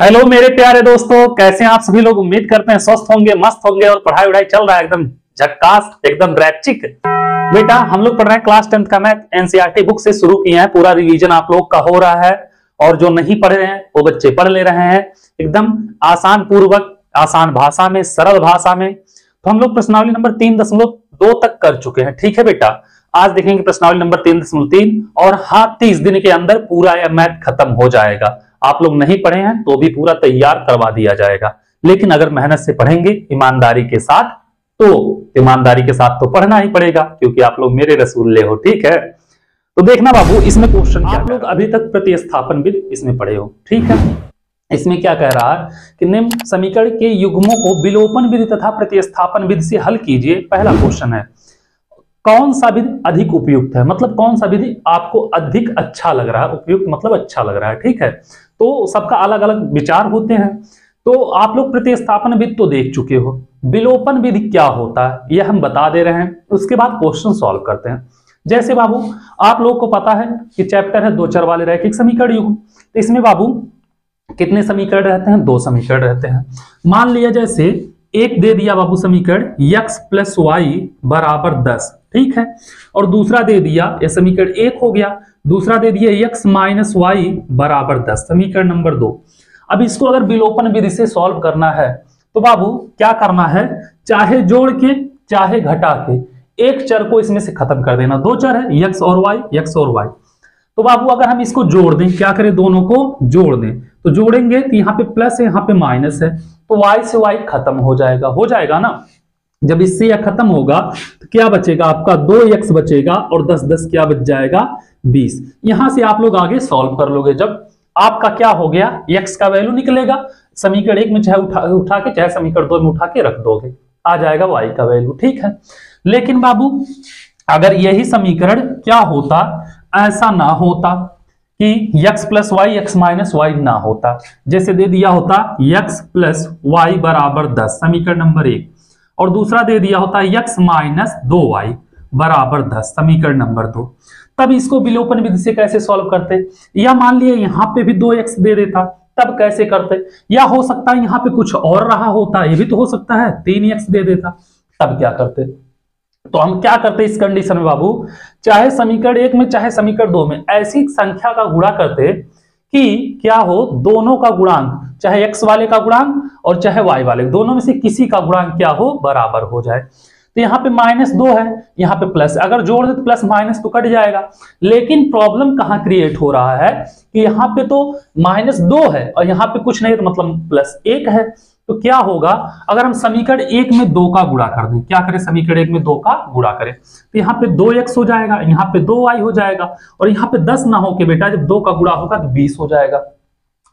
Hello मेरे प्यारे दोस्तों, कैसे हैं आप सभी लोग। उम्मीद करते हैं स्वस्थ होंगे, मस्त होंगे और पढ़ाई वढ़ाई चल रहा है एकदम झक्कास, एकदम रैचिक। बेटा हम लोग पढ़ रहे हैं क्लास 10 का मैथ। एनसीईआरटी बुक से शुरू किए हैं, पूरा रिवीजन आप लोग का हो रहा है और जो नहीं पढ़ रहे हैं वो बच्चे पढ़ ले रहे हैं एकदम आसान पूर्वक, आसान भाषा में, सरल भाषा में। तो हम लोग प्रश्नावली नंबर 3.2 तक कर चुके हैं। ठीक है बेटा, आज देखेंगे प्रश्नावली नंबर 3.3 और हाँ 30 दिन के अंदर पूरा यह मैथ खत्म हो जाएगा। आप लोग नहीं पढ़े हैं तो भी पूरा तैयार करवा दिया जाएगा, लेकिन अगर मेहनत से पढ़ेंगे ईमानदारी के साथ तो ईमानदारी के साथ तो पढ़ना ही पड़ेगा, क्योंकि आप लोग मेरे रसूल्ले हो। ठीक है, तो देखना बाबू इसमें क्वेश्चन आप लोग अभी तक प्रतिस्थापन विधि इसमें पढ़े हो। ठीक है, इसमें क्या कह रहा है कि निम्न समीकरण के युग्मों को विलोपन विधि तथा प्रतिस्थापन विधि से हल कीजिए। पहला क्वेश्चन है कौन सा विधि अधिक उपयुक्त है, मतलब कौन सा विधि आपको अधिक अच्छा लग रहा है। उपयुक्त मतलब अच्छा लग रहा है। ठीक है, तो सबका अलग अलग विचार होते हैं। तो आप लोग प्रतिस्थापन विधि तो देख चुके हो, विलोपन विधि क्या होता है यह हम बता दे रहे हैं। उसके बाद क्वेश्चन सॉल्व करते हैं। जैसे बाबू आप लोग को पता है कि चैप्टर है दो चर वाले रैखिक समीकरण युग्म। तो इसमें बाबू कितने समीकरण रहते हैं? दो समीकरण रहते हैं। मान लिया जैसे एक दे दिया बाबू समीकरण x + y = 10। ठीक है, और दूसरा दे दिया, यह समीकरण 1 हो गया। दूसरा दे दिया x - y = 10, समीकरण नंबर 2। अब इसको अगर विलोपन विधि से सॉल्व करना है तो बाबू क्या करना है, चाहे जोड़ के चाहे घटा के एक चर को इसमें से खत्म कर देना। दो चर है x और y। तो बाबू अगर हम इसको जोड़ दें, क्या करें, दोनों को जोड़ दें, तो जोड़ेंगे तो यहाँ पे प्लस है, यहाँ पे माइनस है, तो y से y खत्म हो जाएगा ना। जब इससे यह खत्म होगा तो क्या बचेगा आपका, 2x बचेगा और 10 क्या बच जाएगा, 20। यहां से आप लोग आगे सॉल्व कर लोगे। जब आपका क्या हो गया, x का वैल्यू निकलेगा समीकरण 1 में, चाहे उठा के चाहे समीकरण 2 में उठा के रख दोगे, आ जाएगा y का वैल्यू। ठीक है, लेकिन बाबू अगर यही समीकरण क्या होता, ऐसा ना होता कि x + y x - y ना होता, जैसे दे दिया होता x + y = 10, समीकरण नंबर 1, और दूसरा दे दिया होता x - 2y = 10, समीकरण नंबर 2। तब इसको विलोपन विधि से कैसे सॉल्व करते, या मान लिया यहां पे भी 2x दे देता, तब कैसे करते, या हो सकता है यहां पे कुछ और रहा होता, ये भी तो हो सकता है 3x दे देता, तब क्या करते। तो हम क्या करते इस कंडीशन में बाबू, चाहे समीकरण 1 में चाहे समीकरण 2 में ऐसी संख्या का गुणा करते कि क्या हो, दोनों का गुणांक, चाहे x वाले का गुणांक और चाहे y वाले, दोनों में से किसी का गुणांक क्या हो, बराबर हो जाए। तो यहाँ पे -2 है, यहाँ पे प्लस, अगर जोड़ दे तो प्लस माइनस तो कट जाएगा। लेकिन प्रॉब्लम कहाँ क्रिएट हो रहा है कि यहाँ पे तो -2 है और यहाँ पे कुछ नहीं, तो मतलब +1 है। तो क्या होगा, अगर हम समीकरण 1 में 2 का गुणा कर दें, क्या करें, समीकरण 1 में 2 का गुणा करें, तो यहाँ पे 2x हो जाएगा, यहाँ पे 2y हो जाएगा, और यहाँ पे 10 ना हो के बेटा जब 2 का गुणा होगा तो 20 हो जाएगा।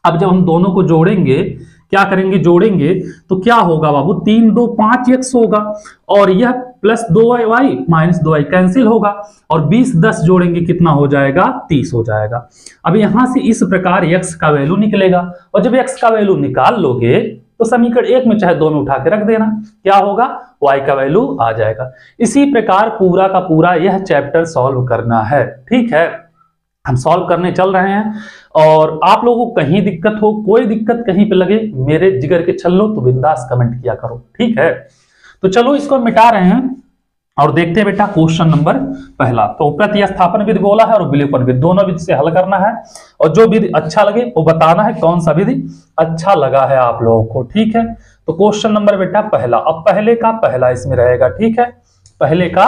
अब जब हम दोनों को जोड़ेंगे, क्या करेंगे, जोड़ेंगे तो क्या होगा बाबू, 3 2 5x होगा, और यह +2y - 2y कैंसिल होगा, और 20 10 जोड़ेंगे कितना हो जाएगा, 30 हो जाएगा। अब यहां से इस प्रकार x का वैल्यू निकलेगा, और जब x का वैल्यू निकाल लोगे तो समीकरण 1 में चाहे 2 में उठा के रख देना, क्या होगा, y का वैल्यू आ जाएगा। इसी प्रकार पूरा का पूरा यह चैप्टर सॉल्व करना है। ठीक है, हम सॉल्व करने चल रहे हैं, और आप लोगों को कहीं दिक्कत हो, कोई दिक्कत कहीं पे लगे, मेरे जिगर के छल्लो तो बिंदास कमेंट किया करो। ठीक है, तो चलो इसको मिटा रहे हैं और देखते हैं बेटा क्वेश्चन नंबर पहला। तो प्रतिस्थापन विधि बोला है और विलोपन विधि, दोनों विधि से हल करना है, और जो विधि अच्छा लगे वो बताना है कौन सा विधि अच्छा लगा है आप लोगों को। ठीक है, तो क्वेश्चन नंबर बेटा पहला, अब पहले का पहला इसमें रहेगा। ठीक है, पहले का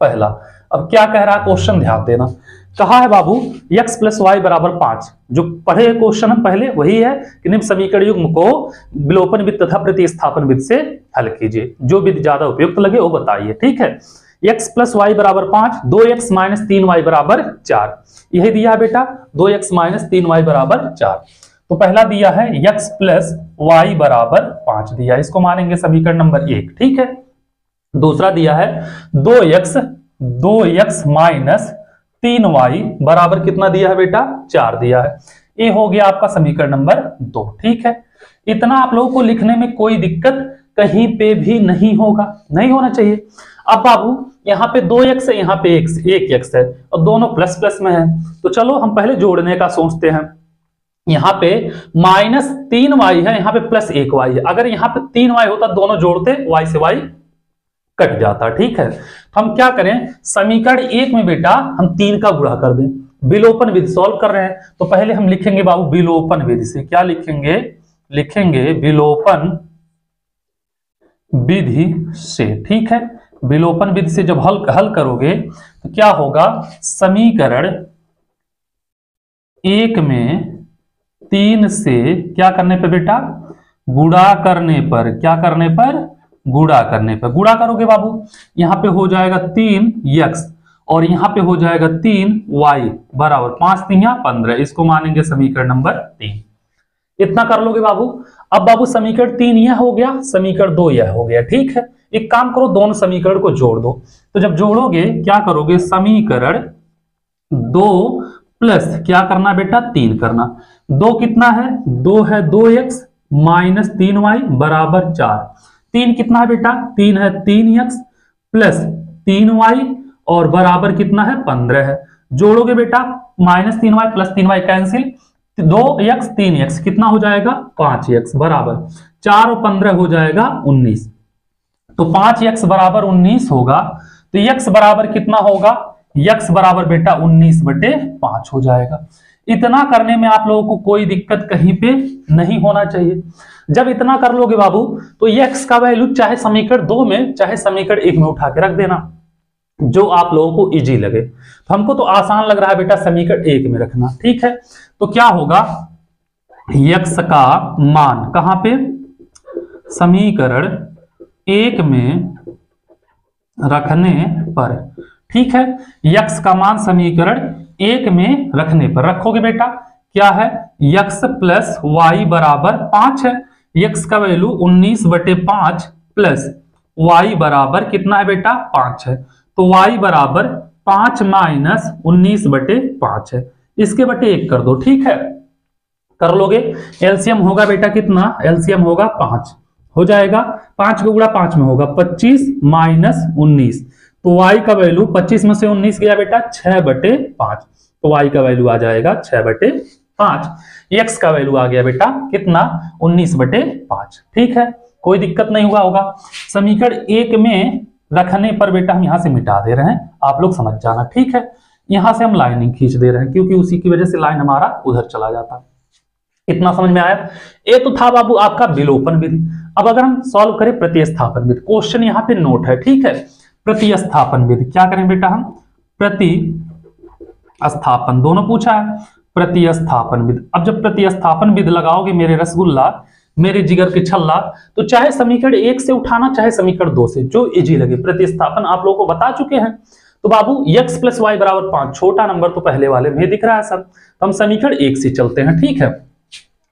पहला। अब क्या कह रहा है क्वेश्चन, ध्यान देना। कहा है बाबू x + y = 5, जो पढ़े क्वेश्चन हम पहले वही है कि निम्न समीकरण युग्म को विलोपन विधि तथा प्रतिस्थापन विधि से हल कीजिए, जो विधि ज्यादा उपयुक्त लगे वो बताइए। ठीक है, x + y = 5, 2x - 3y = 4, यही दिया है बेटा, 2x - 3y = 4। तो पहला दिया है x + y = 5 दिया, इसको मानेंगे समीकरण नंबर 1। ठीक है, दूसरा दिया है 2x - 3y बराबर कितना दिया है बेटा, 4 दिया है। ये हो गया आपका समीकरण नंबर 2। ठीक है, इतना आप लोगों को लिखने में कोई दिक्कत कहीं पे भी नहीं होगा, नहीं होना चाहिए। अब बाबू यहाँ पे 2x है, यहाँ पे 1x है, और दोनों प्लस प्लस में है, तो चलो हम पहले जोड़ने का सोचते हैं। यहाँ पे -3y है, यहाँ पे +1y है। अगर यहाँ पे 3y होता दोनों जोड़ते y से y कट जाता। ठीक है, हम क्या करें, समीकरण 1 में बेटा हम 3 का गुणा कर दें। विलोपन विधि सॉल्व कर रहे हैं तो पहले हम लिखेंगे बाबू विलोपन विधि से। क्या लिखेंगे, लिखेंगे विलोपन विधि से। ठीक है, विलोपन विधि से जब हल करोगे तो क्या होगा, समीकरण 1 में 3 से क्या करने पर बेटा, गुणा करने पर, क्या करने पर, गुणा करने पर। गुणा करोगे बाबू, यहां पे हो जाएगा 3x और यहां पे हो जाएगा 3y बराबर 5 3 15। इसको मानेंगे समीकरण नंबर 3। इतना कर लोगे बाबू। अब बाबू समीकरण 3 यह हो गया, समीकरण 2 यह हो गया। ठीक है, एक काम करो, दोनों समीकरण को जोड़ दो। तो जब जोड़ोगे क्या करोगे, समीकरण 2 प्लस क्या करना बेटा, 3 करना। 2 कितना है, 2 है 2x माइनस 3y बराबर 4। 3 कितना है बेटा, 3 है 3x प्लस 3y और बराबर कितना है, 15 है। जोड़ोगे बेटा, -3y plus 3y cancel, 2x 3x कितना हो जाएगा, 5x बराबर 4 और 15 हो जाएगा 19। तो 5x बराबर 19 होगा। तो x बराबर कितना होगा, x बराबर बेटा 19/5 हो जाएगा। इतना करने में आप लोगों को कोई दिक्कत कहीं पे नहीं होना चाहिए। जब इतना कर लोगे बाबू तो x का वैल्यू चाहे समीकरण 2 में चाहे समीकरण 1 में उठा के रख देना, जो आप लोगों को इजी लगे। तो हमको तो आसान लग रहा है बेटा समीकरण 1 में रखना। ठीक है, तो क्या होगा, x का मान कहां पे, समीकरण 1 में रखने पर। ठीक है, x का मान समीकरण 1 में रखने पर रखोगे बेटा, क्या है, x प्लस वाई बराबर 5 है। x का वैल्यू 19/5 प्लस y बराबर कितना है बेटा, 5 है। तो y बराबर 5 माइनस 19/5 है। इसके बटे 1 कर दो। ठीक है, कर लोगे, एलसीएम होगा बेटा कितना, एलसीएम होगा 5 हो जाएगा। 5 का गुणा 5 में होगा 25 माइनस 19। तो y का वैल्यू 25 में से 19 गया बेटा 6/5। तो y का वैल्यू आ जाएगा 6/5। x का वैल्यू आ गया बेटा कितना, 19/5। ठीक है, कोई दिक्कत नहीं हुआ होगा। समीकरण 1 में रखने पर बेटा हम यहां से मिटा दे रहे हैं, आप लोग समझ जाना। ठीक है, यहां से हम लाइनिंग खींच दे रहे हैं क्योंकि उसी की वजह से लाइन हमारा उधर चला जाता। इतना समझ में आया। ये तो था बाबू आपका विलोपन विधि। अब अगर हम सॉल्व करें प्रतिस्थापन विधि, क्वेश्चन यहां पे नोट है। ठीक है, प्रतिस्थापन विधि क्या करें बेटा, हम प्रतिस्थापन दोनों पूछा है, प्रतिस्थापन विधि। अब जब प्रतिस्थापन विधि लगाओगे मेरे रसगुल्ला, मेरे जिगर के छल्ला, तो चाहे समीकरण 1 से उठाना चाहे समीकरण 2 से, जो इजी लगे। प्रतिस्थापन आप लोगों को बता चुके हैं। तो बाबू x प्लस वाई बराबर 5, छोटा नंबर तो पहले वाले में दिख रहा है सब। तो हम समीकरण 1 से चलते हैं। ठीक है,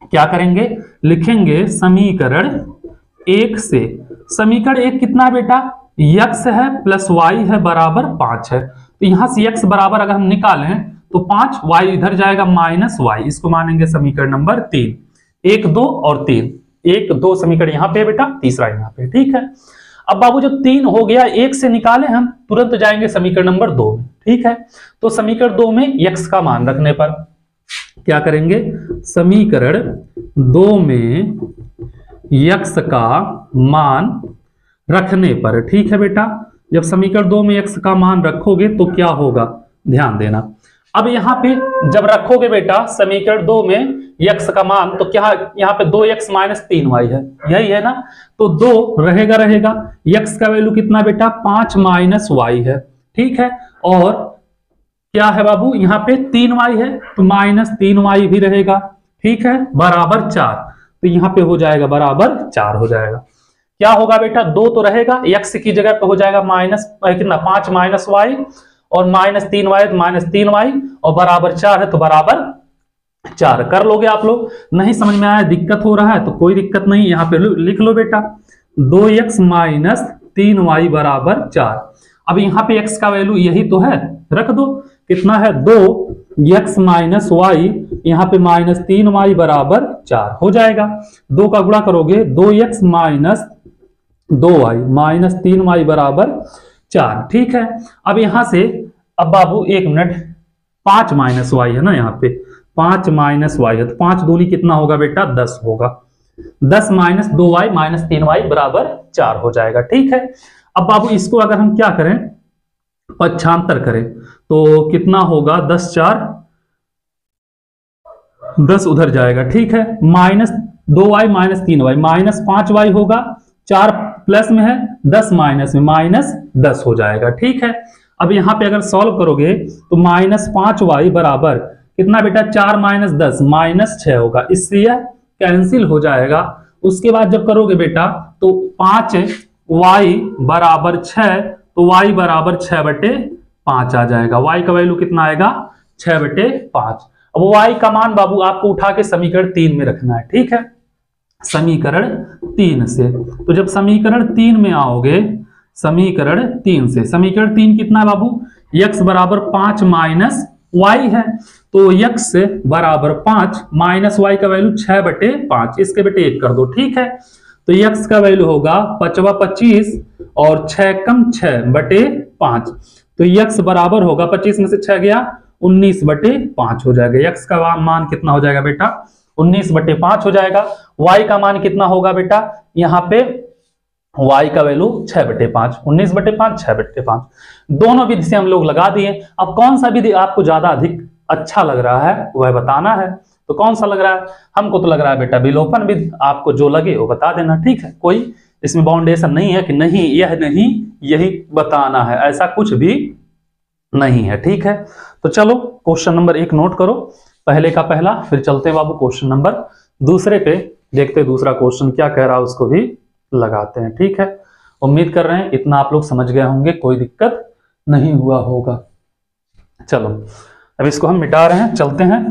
क्या करेंगे, लिखेंगे समीकरण 1 से। समीकरण 1 कितना है बेटा, x है प्लस y है बराबर 5 है। तो यहां से x बराबर अगर हम निकालें तो 5, y इधर जाएगा माइनस y। इसको मानेंगे समीकरण नंबर 3। 1 2 और 3, 1 2 समीकरण यहां पे बेटा, तीसरा यहां पे। ठीक है, अब बाबू जब 3 हो गया, 1 से निकाले हम, तुरंत जाएंगे समीकरण नंबर 2 में। ठीक है, तो समीकरण 2 में x का मान रखने पर क्या करेंगे, समीकरण 2 में x का मान रखने पर। ठीक है बेटा, जब समीकरण 2 में x का मान रखोगे तो क्या होगा, ध्यान देना। अब यहां पे जब रखोगे बेटा समीकरण 2 में x का मान, तो क्या यहां पे 2x माइनस 3y है, यही है ना। तो 2 रहेगा रहेगा, x का वैल्यू कितना बेटा, 5 माइनस y है। ठीक है, और क्या है बाबू, यहाँ पे 3y है तो माइनस 3y भी रहेगा। ठीक है, बराबर 4। तो यहाँ पे हो जाएगा बराबर 4 हो जाएगा। क्या होगा बेटा, 2 तो रहेगा, x की जगह पे हो जाएगा माइनस कितना, 5 माइनस y और माइनस 3y तो माइनस 3y और बराबर 4 है तो बराबर 4। कर लोगे आप लोग। नहीं समझ में आया, दिक्कत हो रहा है तो कोई दिक्कत नहीं, यहाँ पे लिख लो बेटा 2x माइनस 3y बराबर 4। अब यहाँ पे x का वैल्यू यही तो है, रख दो। कितना है, 2x माइनस y, यहाँ पे माइनस 3y बराबर 4 हो जाएगा। 2 का गुणा करोगे, 2x minus 2y minus 3y बराबर 4। ठीक है, अब यहां से, अब बाबू 1 मिनट, 5 माइनस y है ना यहाँ पे, 5 माइनस वाई है, तो 5 दूनी कितना होगा बेटा 10 होगा। 10 माइनस 2y माइनस 3y बराबर 4 हो जाएगा। ठीक है, अब बाबू इसको अगर हम क्या करें, पक्षांतर करें तो कितना होगा, 10 4 10 उधर जाएगा। ठीक है, minus 2y minus 3y minus 5y होगा, 4 प्लस में है 10 माइनस में माइनस 10 हो जाएगा। ठीक है, अब यहां पे अगर सॉल्व करोगे तो माइनस 5y बराबर कितना बेटा, 4 माइनस 10 माइनस 6 होगा, इससे यह कैंसिल हो जाएगा। उसके बाद जब करोगे बेटा तो 5y बराबर 6, तो y बराबर 6/5 आ जाएगा। y का वैल्यू कितना आएगा, 6/5। अब y का मान बाबू आपको उठा के समीकरण 3 में रखना है। ठीक है, समीकरण 3 से, तो जब समीकरण 3 में आओगे, समीकरण 3 से, समीकरण 3 कितना है बाबू, x बराबर 5 माइनस y है, तो x बराबर 5 माइनस y का वैल्यू 6/5, इसके बेटे 1 कर दो। ठीक है, तो x का वैल्यू होगा 5 25 और 6 कम 6/5, तो x बराबर होगा 25 में से 6 गया 19/5 हो जाएगा। x का मान कितना हो जाएगा बेटा, 19/5 हो जाएगा। y का मान कितना होगा बेटा, यहाँ पे y का वैल्यू 6/5, 19/5 6/5, दोनों विधि से हम लोग लगा दिए। अब कौन सा विधि आपको ज्यादा अधिक अच्छा लग रहा है वह बताना है। तो कौन सा लग रहा है, हमको तो लग रहा है बेटा विलोपन विधि, आपको जो लगे वो बता देना। ठीक है, कोई इसमें बाउंडेशन नहीं है कि नहीं यह नहीं यही बताना है, ऐसा कुछ भी नहीं है। ठीक है, तो चलो क्वेश्चन नंबर 1 नोट करो, पहले का पहला, फिर चलते हैं बाबू क्वेश्चन नंबर दूसरे पे, देखते दूसरा क्वेश्चन क्या कह रहा है उसको भी लगाते हैं। ठीक है, उम्मीद कर रहे हैं इतना आप लोग समझ गए होंगे, कोई दिक्कत नहीं हुआ होगा। चलो अब इसको हम मिटा रहे हैं, चलते हैं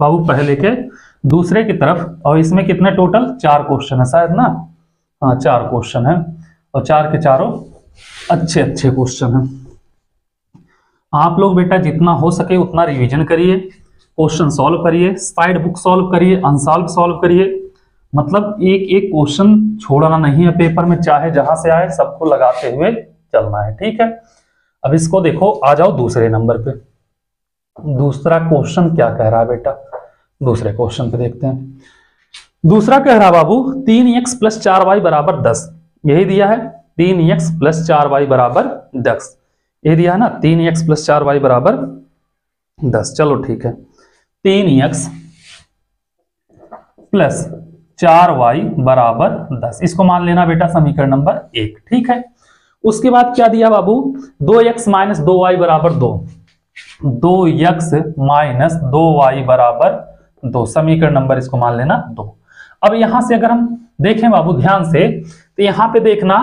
बाबू पहले के दूसरे की तरफ। और इसमें कितने टोटल 4 क्वेश्चन है शायद ना, हाँ 4 क्वेश्चन है, और 4 के चारों अच्छे अच्छे क्वेश्चन हैं। आप लोग बेटा जितना हो सके उतना रिवीजन करिए, क्वेश्चन सॉल्व करिए, साइड बुक सॉल्व करिए, अनसॉल्व सॉल्व करिए, मतलब एक एक क्वेश्चन छोड़ना नहीं है पेपर में, चाहे जहां से आए सबको लगाते हुए चलना है। ठीक है, अब इसको देखो, आ जाओ दूसरे नंबर पे। दूसरा क्वेश्चन क्या कह रहा है बेटा, दूसरे क्वेश्चन पे देखते हैं। दूसरा कह रहा बाबू 3x + 4y बराबर 10, यही दिया है, 3x + 4y बराबर 10, यही दिया है ना, 3x + 4y बराबर 10। चलो ठीक है, 3x + 4y बराबर 10, इसको मान लेना बेटा समीकरण नंबर 1। ठीक है, उसके बाद क्या दिया बाबू, 2x - 2y बराबर 2, 2x - 2y बराबर 2, समीकरण नंबर इसको मान लेना 2। अब यहां से अगर हम देखें बाबू ध्यान से, तो यहां पे देखना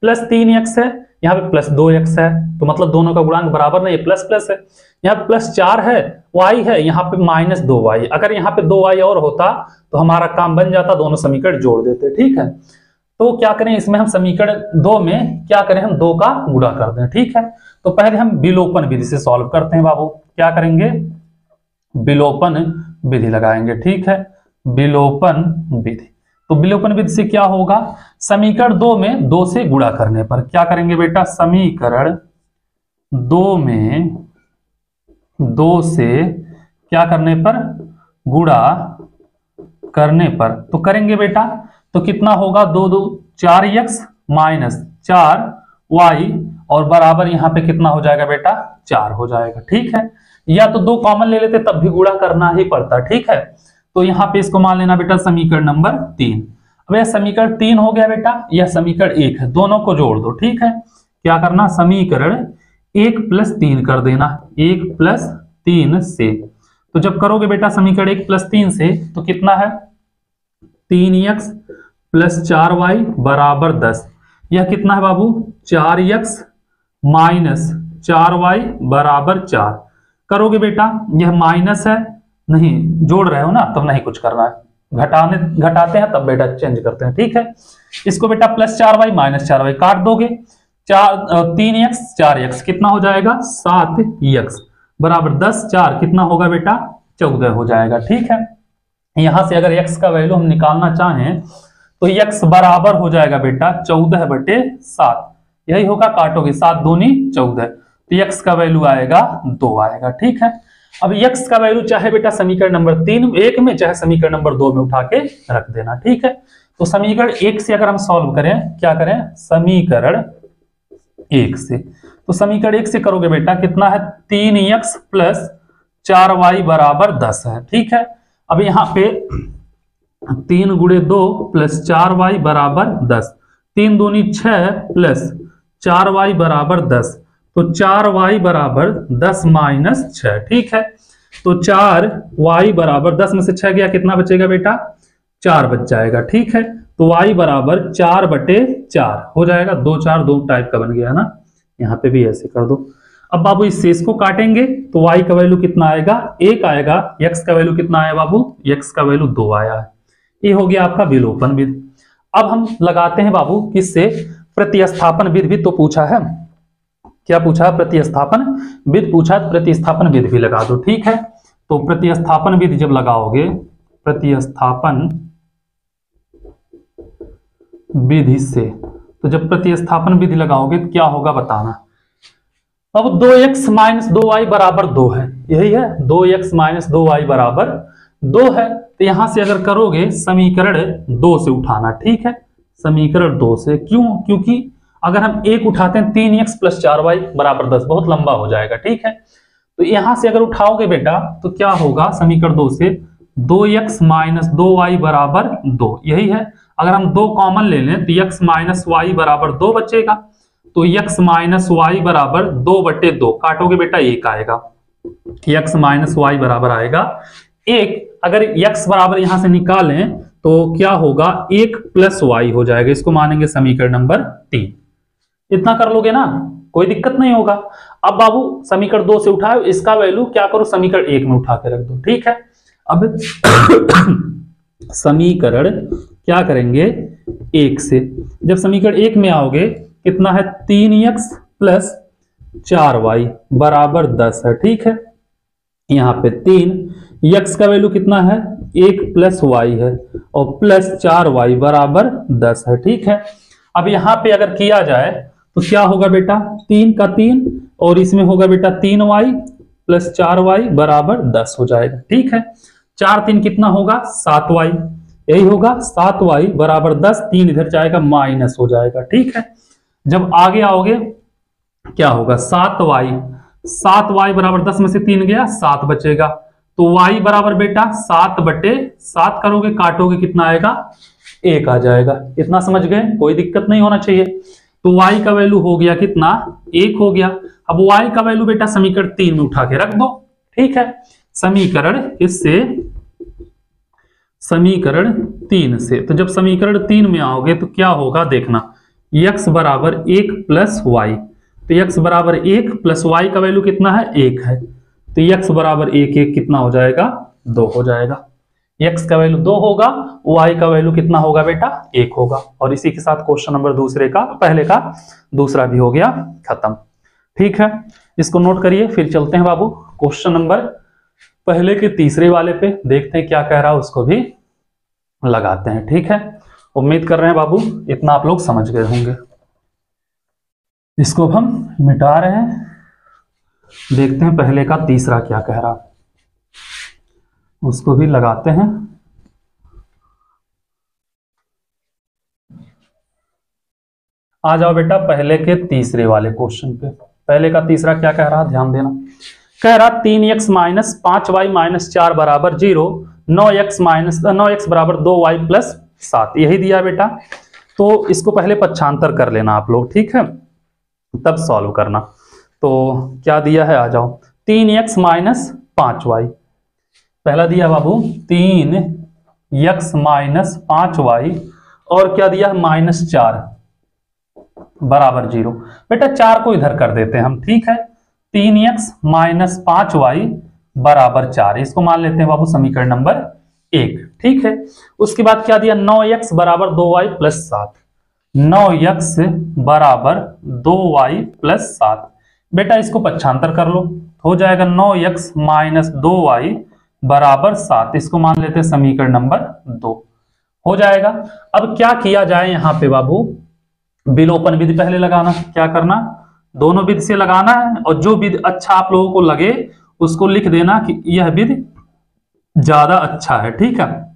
+3x है, यहाँ पे +2x है, तो मतलब दोनों का गुणांक बराबर नहीं है, प्लस प्लस है। यहाँ पे +4 है, y है, यहाँ पे -2y, अगर यहाँ पे 2y और होता तो हमारा काम बन जाता, दोनों समीकरण जोड़ देते। ठीक है, तो क्या करें, इसमें हम समीकरण 2 में क्या करें, हम 2 का गुणा कर दें। ठीक है, तो पहले हम विलोपन विधि से सॉल्व करते हैं बाबू, क्या करेंगे, विलोपन विधि लगाएंगे। ठीक है, विलोपन विधि, तो विलोपन विधि से क्या होगा, समीकरण 2 में 2 से गुणा करने पर क्या करेंगे बेटा, समीकरण 2 में 2 से क्या करने पर, गुणा करने पर, तो करेंगे बेटा, तो कितना होगा, 2 2 4x - 4y और बराबर यहां पे कितना हो जाएगा बेटा, 4 हो जाएगा। ठीक है, या तो 2 कॉमन ले लेते तब भी गुणा करना ही पड़ता। ठीक है, तो यहां पे इसको मान लेना बेटा समीकरण नंबर 3। अब यह समीकरण 3 हो गया बेटा, यह समीकरण 1 है, दोनों को जोड़ दो। ठीक है, क्या करना, समीकरण 1 + 3 कर देना, 1 + 3 से, तो जब करोगे बेटा समीकरण 1 + 3 से तो कितना है, 3x + 4y बराबर 10, यह कितना है बाबू, 4x - 4y बराबर 4, करोगे बेटा, यह माइनस है, नहीं जोड़ रहे हो ना, तब नहीं कुछ करना है, घटाते हैं तब बेटा चेंज करते हैं। ठीक है, इसको बेटा +4y - 4y काट दोगे, 3x 4x कितना हो जाएगा, 7x बराबर 10, 4 कितना होगा बेटा, 14 हो जाएगा। ठीक है, यहां से अगर x का वैल्यू हम निकालना चाहें तो x बराबर हो जाएगा बेटा 14/7, यही होगा, काटोगे 7 दूनी 14, तो x का वैल्यू आएगा 2 आएगा। ठीक है, अब x का वैल्यू चाहे बेटा समीकरण नंबर 1 में चाहे समीकरण नंबर 2 में उठा के रख देना, ठीक है। तो समीकरण 1 से अगर हम सॉल्व करें, क्या करें, समीकरण 1 से, तो समीकरण 1 से करोगे बेटा कितना है, 3x प्लस 4y बराबर 10 है, ठीक है। अब यहाँ पे 3 गुणे 2 प्लस 4y बराबर 10, 3 दूनी 6 प्लस 4y बराबर 10, तो 4y बराबर 10 माइनस 6, ठीक है। तो 4y बराबर 10 में से 6 गया, कितना बचेगा बेटा, 4 बच जाएगा, ठीक है। तो y बराबर 4/4 हो जाएगा, 2 4 2 टाइप का बन गया है ना, यहाँ पे भी ऐसे कर दो। अब बाबू इस शेष को काटेंगे तो y का वैल्यू कितना आएगा, 1 आएगा, x का वैल्यू कितना आया बाबू, x का वैल्यू 2 आया है। ये हो गया आपका विलोपन विधि। अब हम लगाते हैं बाबू किससे, प्रतिस्थापन विधि भी तो पूछा है, क्या पूछा, प्रतिस्थापन विधि पूछा, प्रतिस्थापन विधि भी लगा दो, ठीक है। तो प्रतिस्थापन विधि जब लगाओगे, प्रतिस्थापन विधि से, तो जब प्रतिस्थापन विधि लगाओगे तो क्या होगा बताना। अब 2x माइनस 2y बराबर 2 है, यही है, 2x माइनस 2y बराबर 2 है। तो यहां से अगर करोगे समीकरण 2 से उठाना, ठीक है, समीकरण 2 से, क्यों, क्योंकि अगर हम 1 उठाते हैं 3x प्लस 4y बराबर 10, बहुत लंबा हो जाएगा, ठीक है। तो यहां से अगर उठाओगे बेटा तो क्या होगा, समीकरण 2 से 2x माइनस 2y बराबर 2, यही है। अगर हम 2 कॉमन ले लें तो x माइनस वाई बराबर 2 बचेगा, तो x माइनस वाई बराबर 2/2, काटोगे बेटा 1 आएगा, x माइनस वाई बराबर आएगा 1। अगर x बराबर यहां से निकालें तो क्या होगा, 1 प्लस वाई हो जाएगा, इसको मानेंगे समीकरण नंबर 3। इतना कर लोगे ना, कोई दिक्कत नहीं होगा। अब बाबू समीकरण 2 से उठाओ, इसका वैल्यू क्या करो, समीकरण 1 में उठा के रख दो, ठीक है। अब समीकरण क्या करेंगे 1 से, जब समीकरण 1 में आओगे कितना है, 3x प्लस 4y बराबर 10 है, ठीक है। यहाँ पे 3x का वैल्यू कितना है, 1 प्लस वाई है, और प्लस 4y बराबर 10 है, ठीक है। अब यहाँ पे अगर किया जाए तो क्या होगा बेटा, 3 का 3 और इसमें होगा बेटा 3y प्लस 4y बराबर 10 हो जाएगा, ठीक है। 4 3 कितना होगा, 7y, यही होगा, 7y बराबर 10, 3 इधर जाएगा माइनस हो जाएगा, ठीक है। जब आगे आओगे क्या होगा, 7y बराबर 10 में से 3 गया, 7 बचेगा, तो y बराबर बेटा 7/7 करोगे, काटोगे कितना आएगा, 1 आ जाएगा। इतना समझ गए, कोई दिक्कत नहीं होना चाहिए। तो y का वैल्यू हो गया कितना, 1 हो गया। अब y का वैल्यू बेटा समीकरण 3 में उठा के रख दो, ठीक है। समीकरण इससे, समीकरण 3 से, तो जब समीकरण 3 में आओगे तो क्या होगा देखना, x बराबर 1 प्लस वाई, तो x बराबर 1 प्लस वाई का वैल्यू कितना है, 1 है, तो x बराबर 1 1 कितना हो जाएगा, 2 हो जाएगा। x का वैल्यू 2 होगा, y का वैल्यू कितना होगा बेटा, 1 होगा। और इसी के साथ क्वेश्चन नंबर पहले का दूसरा भी हो गया खत्म, ठीक है। इसको नोट करिए, फिर चलते हैं बाबू क्वेश्चन नंबर पहले के तीसरे वाले पे, देखते हैं क्या कह रहा है, उसको भी लगाते हैं, ठीक है। उम्मीद कर रहे हैं बाबू इतना आप लोग समझ गए होंगे। इसको हम मिटा रहे हैं, देखते हैं पहले का तीसरा क्या कह रहा, उसको भी लगाते हैं। आ जाओ बेटा पहले के तीसरे वाले क्वेश्चन पे। पहले का तीसरा क्या कह रहा, ध्यान देना। कह रहा 3x माइनस 5y माइनस 4 बराबर 0, 9x बराबर 2y प्लस 7, यही दिया बेटा। तो इसको पहले पक्षांतर कर लेना आप लोग, ठीक है, तब सॉल्व करना। तो क्या दिया है, आ जाओ, 3x माइनस 5y, पहला दिया बाबू 3x माइनस 5y, और क्या दिया माइनस 4 बराबर 0। बेटा 4 को इधर कर देते हैं हम, ठीक है। 3x माइनस 5y बराबर 4, इसको मान लेते हैं बाबू समीकरण नंबर 1, ठीक है। उसके बाद क्या दिया, 9x बराबर 2y प्लस 7, 9x बराबर 2y प्लस 7। बेटा इसको पक्षांतर कर लो, हो जाएगा 9x माइनस 2y बराबर 7, इसको मान लेते हैं समीकरण नंबर 2, हो जाएगा। अब क्या किया जाए यहाँ पे बाबू, विलोपन विधि पहले लगाना। क्या करना, दोनों विधि से लगाना है, और जो विधि अच्छा आप लोगों को लगे उसको लिख देना कि यह विधि ज्यादा अच्छा है। ठीक है,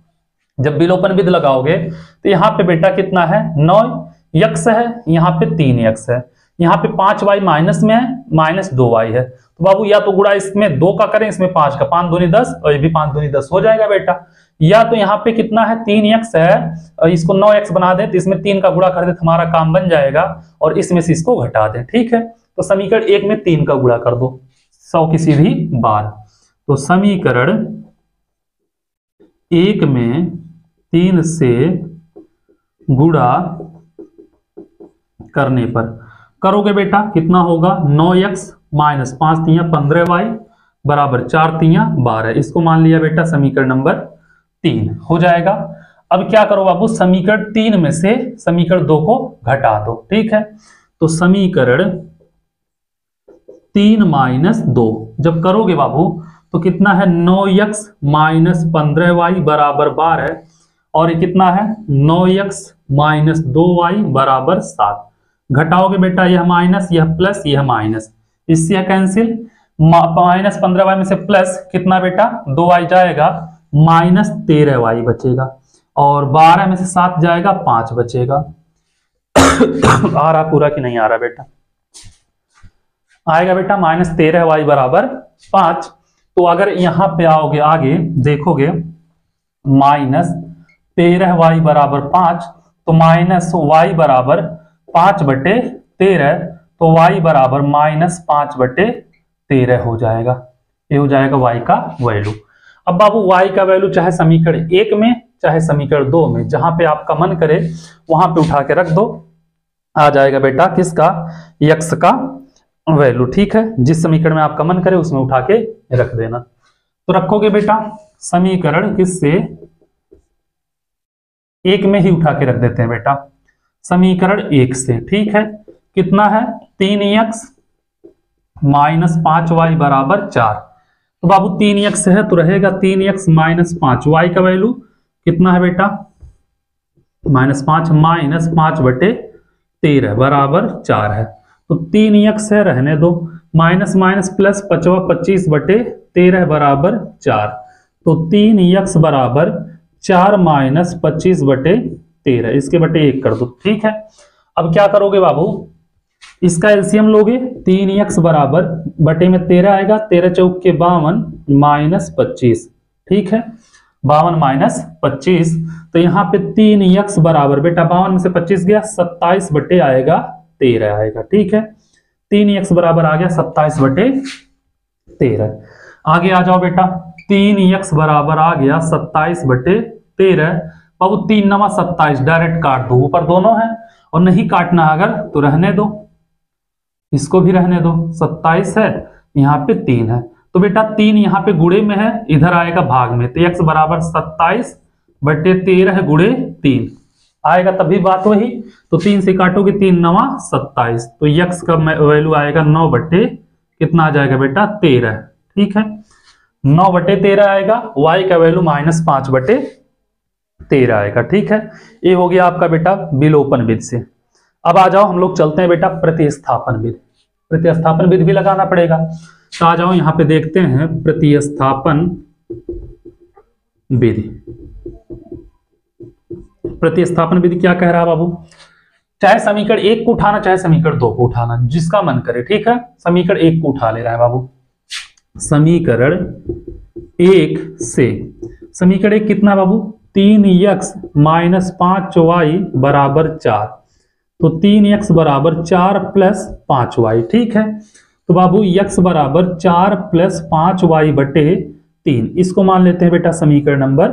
जब विलोपन विधि लगाओगे तो यहाँ पे बेटा कितना है 9x है, यहाँ पे 3x है, यहाँ पे 5y माइनस में है, -2y है। तो बाबू या तो गुणा इसमें 2 का करें, इसमें 5 का, 5 दूनी 10 और ये भी 5 दूनी 10 हो जाएगा बेटा। या तो यहाँ पे कितना है 3x है और इसको 9x बना दें तो इसमें 3 का गुणा कर दे तो हमारा काम बन जाएगा और इसमें से इसको घटा दें। ठीक है, तो समीकरण 1 में 3 का गुणा कर दो 100 की सीधी बात। तो समीकरण 1 में 3 से गुणा करने पर करोगे बेटा कितना होगा 9x माइनस 5 तियां 15y बराबर 4 तियां 12। इसको मान लिया बेटा समीकरण नंबर 3 हो जाएगा। अब क्या करो बाबू, समीकरण 3 में से समीकरण 2 को घटा दो। ठीक है, तो समीकरण 3 माइनस 2 जब करोगे बाबू तो कितना है 9x माइनस 15y बराबर 12 और ये कितना है 9x माइनस 2y बराबर 7। घटाओगे बेटा यह माइनस यह प्लस यह माइनस, इससे कैंसिल, माइनस 15y में से प्लस कितना बेटा 2y जाएगा, माइनस 13y बचेगा और 12 में से 7 जाएगा 5 बचेगा। आ रहा पूरा कि नहीं आ रहा बेटा, आएगा बेटा -13y बराबर 5। तो अगर यहां पे आओगे आगे देखोगे -13y बराबर 5 तो -y बराबर 5/13 तो y बराबर -5/13 हो जाएगा। ये हो जाएगा y का वैल्यू। अब बाबू y का वैल्यू चाहे समीकरण 1 में चाहे समीकरण 2 में जहां पे आपका मन करे वहां पे उठा के रख दो, आ जाएगा बेटा किसका x का वैल्यू। ठीक है, जिस समीकरण में आपका मन करे उसमें उठा के रख देना। तो रखोगे बेटा समीकरण किससे 1 में ही उठा के रख देते हैं बेटा, समीकरण 1 से। ठीक है, कितना है 3x माइनस 5y बराबर 4। तो बाबू 3x है तो रहेगा 3x माइनस 5y का वैल्यू कितना है बेटा -5 माइनस 5/13 बराबर 4 है। तो 3x है रहने दो, माइनस माइनस प्लस 25/13 बराबर 4। तो 3x बराबर 4 माइनस 25/13, इसके बटे 1 कर दो। ठीक है, अब क्या करोगे बाबू इसका एलसीएम लोगे, 3x बराबर बटे में 13 आएगा, 13 चौक के 52 माइनस 25। ठीक है, 52 माइनस 25, तो यहाँ पे 3x बराबर बेटा 52 में से 25 गया 27 आएगा 13 आएगा। ठीक है, 3x बराबर आ गया 27/13। आगे आ जाओ बेटा, 3x बराबर आ गया 27/13। बाबू 3 9 27 डायरेक्ट काट दो, ऊपर दोनों है और नहीं काटना अगर तो रहने दो, इसको भी रहने दो। 27 है यहाँ पे 3 है तो बेटा 3 यहाँ पे गुणे में है, इधर आएगा भाग में, तो x बराबर 27/13 गुणे 3 आएगा, तभी बात वही। तो 3 से काटोगे 3 9 27, तो x का वैल्यू आएगा 9 कितना आ जाएगा बेटा 13। ठीक है, 9/13 आएगा, y का वैल्यू -5/13 आएगा। ठीक है, ये हो गया आपका बेटा विलोपन विधि से। अब आ जाओ हम लोग चलते हैं बेटा प्रतिस्थापन विधि। प्रतिस्थापन विधि भी लगाना पड़ेगा, तो आ जाओ यहाँ पे देखते हैं प्रतिस्थापन विधि। प्रतिस्थापन विधि क्या कह रहा है बाबू, चाहे समीकरण 1 को उठाना चाहे समीकरण 2 को उठाना, जिसका मन करे। ठीक है, समीकरण 1 को उठा ले रहा है बाबू। समीकरण 1 से समीकरण 1 कितना है बाबू 3x माइनस 5y बराबर 4, तो 3x बराबर 4 प्लस 5y। ठीक है, तो बाबू x बराबर 4 प्लस 5y बटे 3, इसको मान लेते हैं बेटा समीकरण नंबर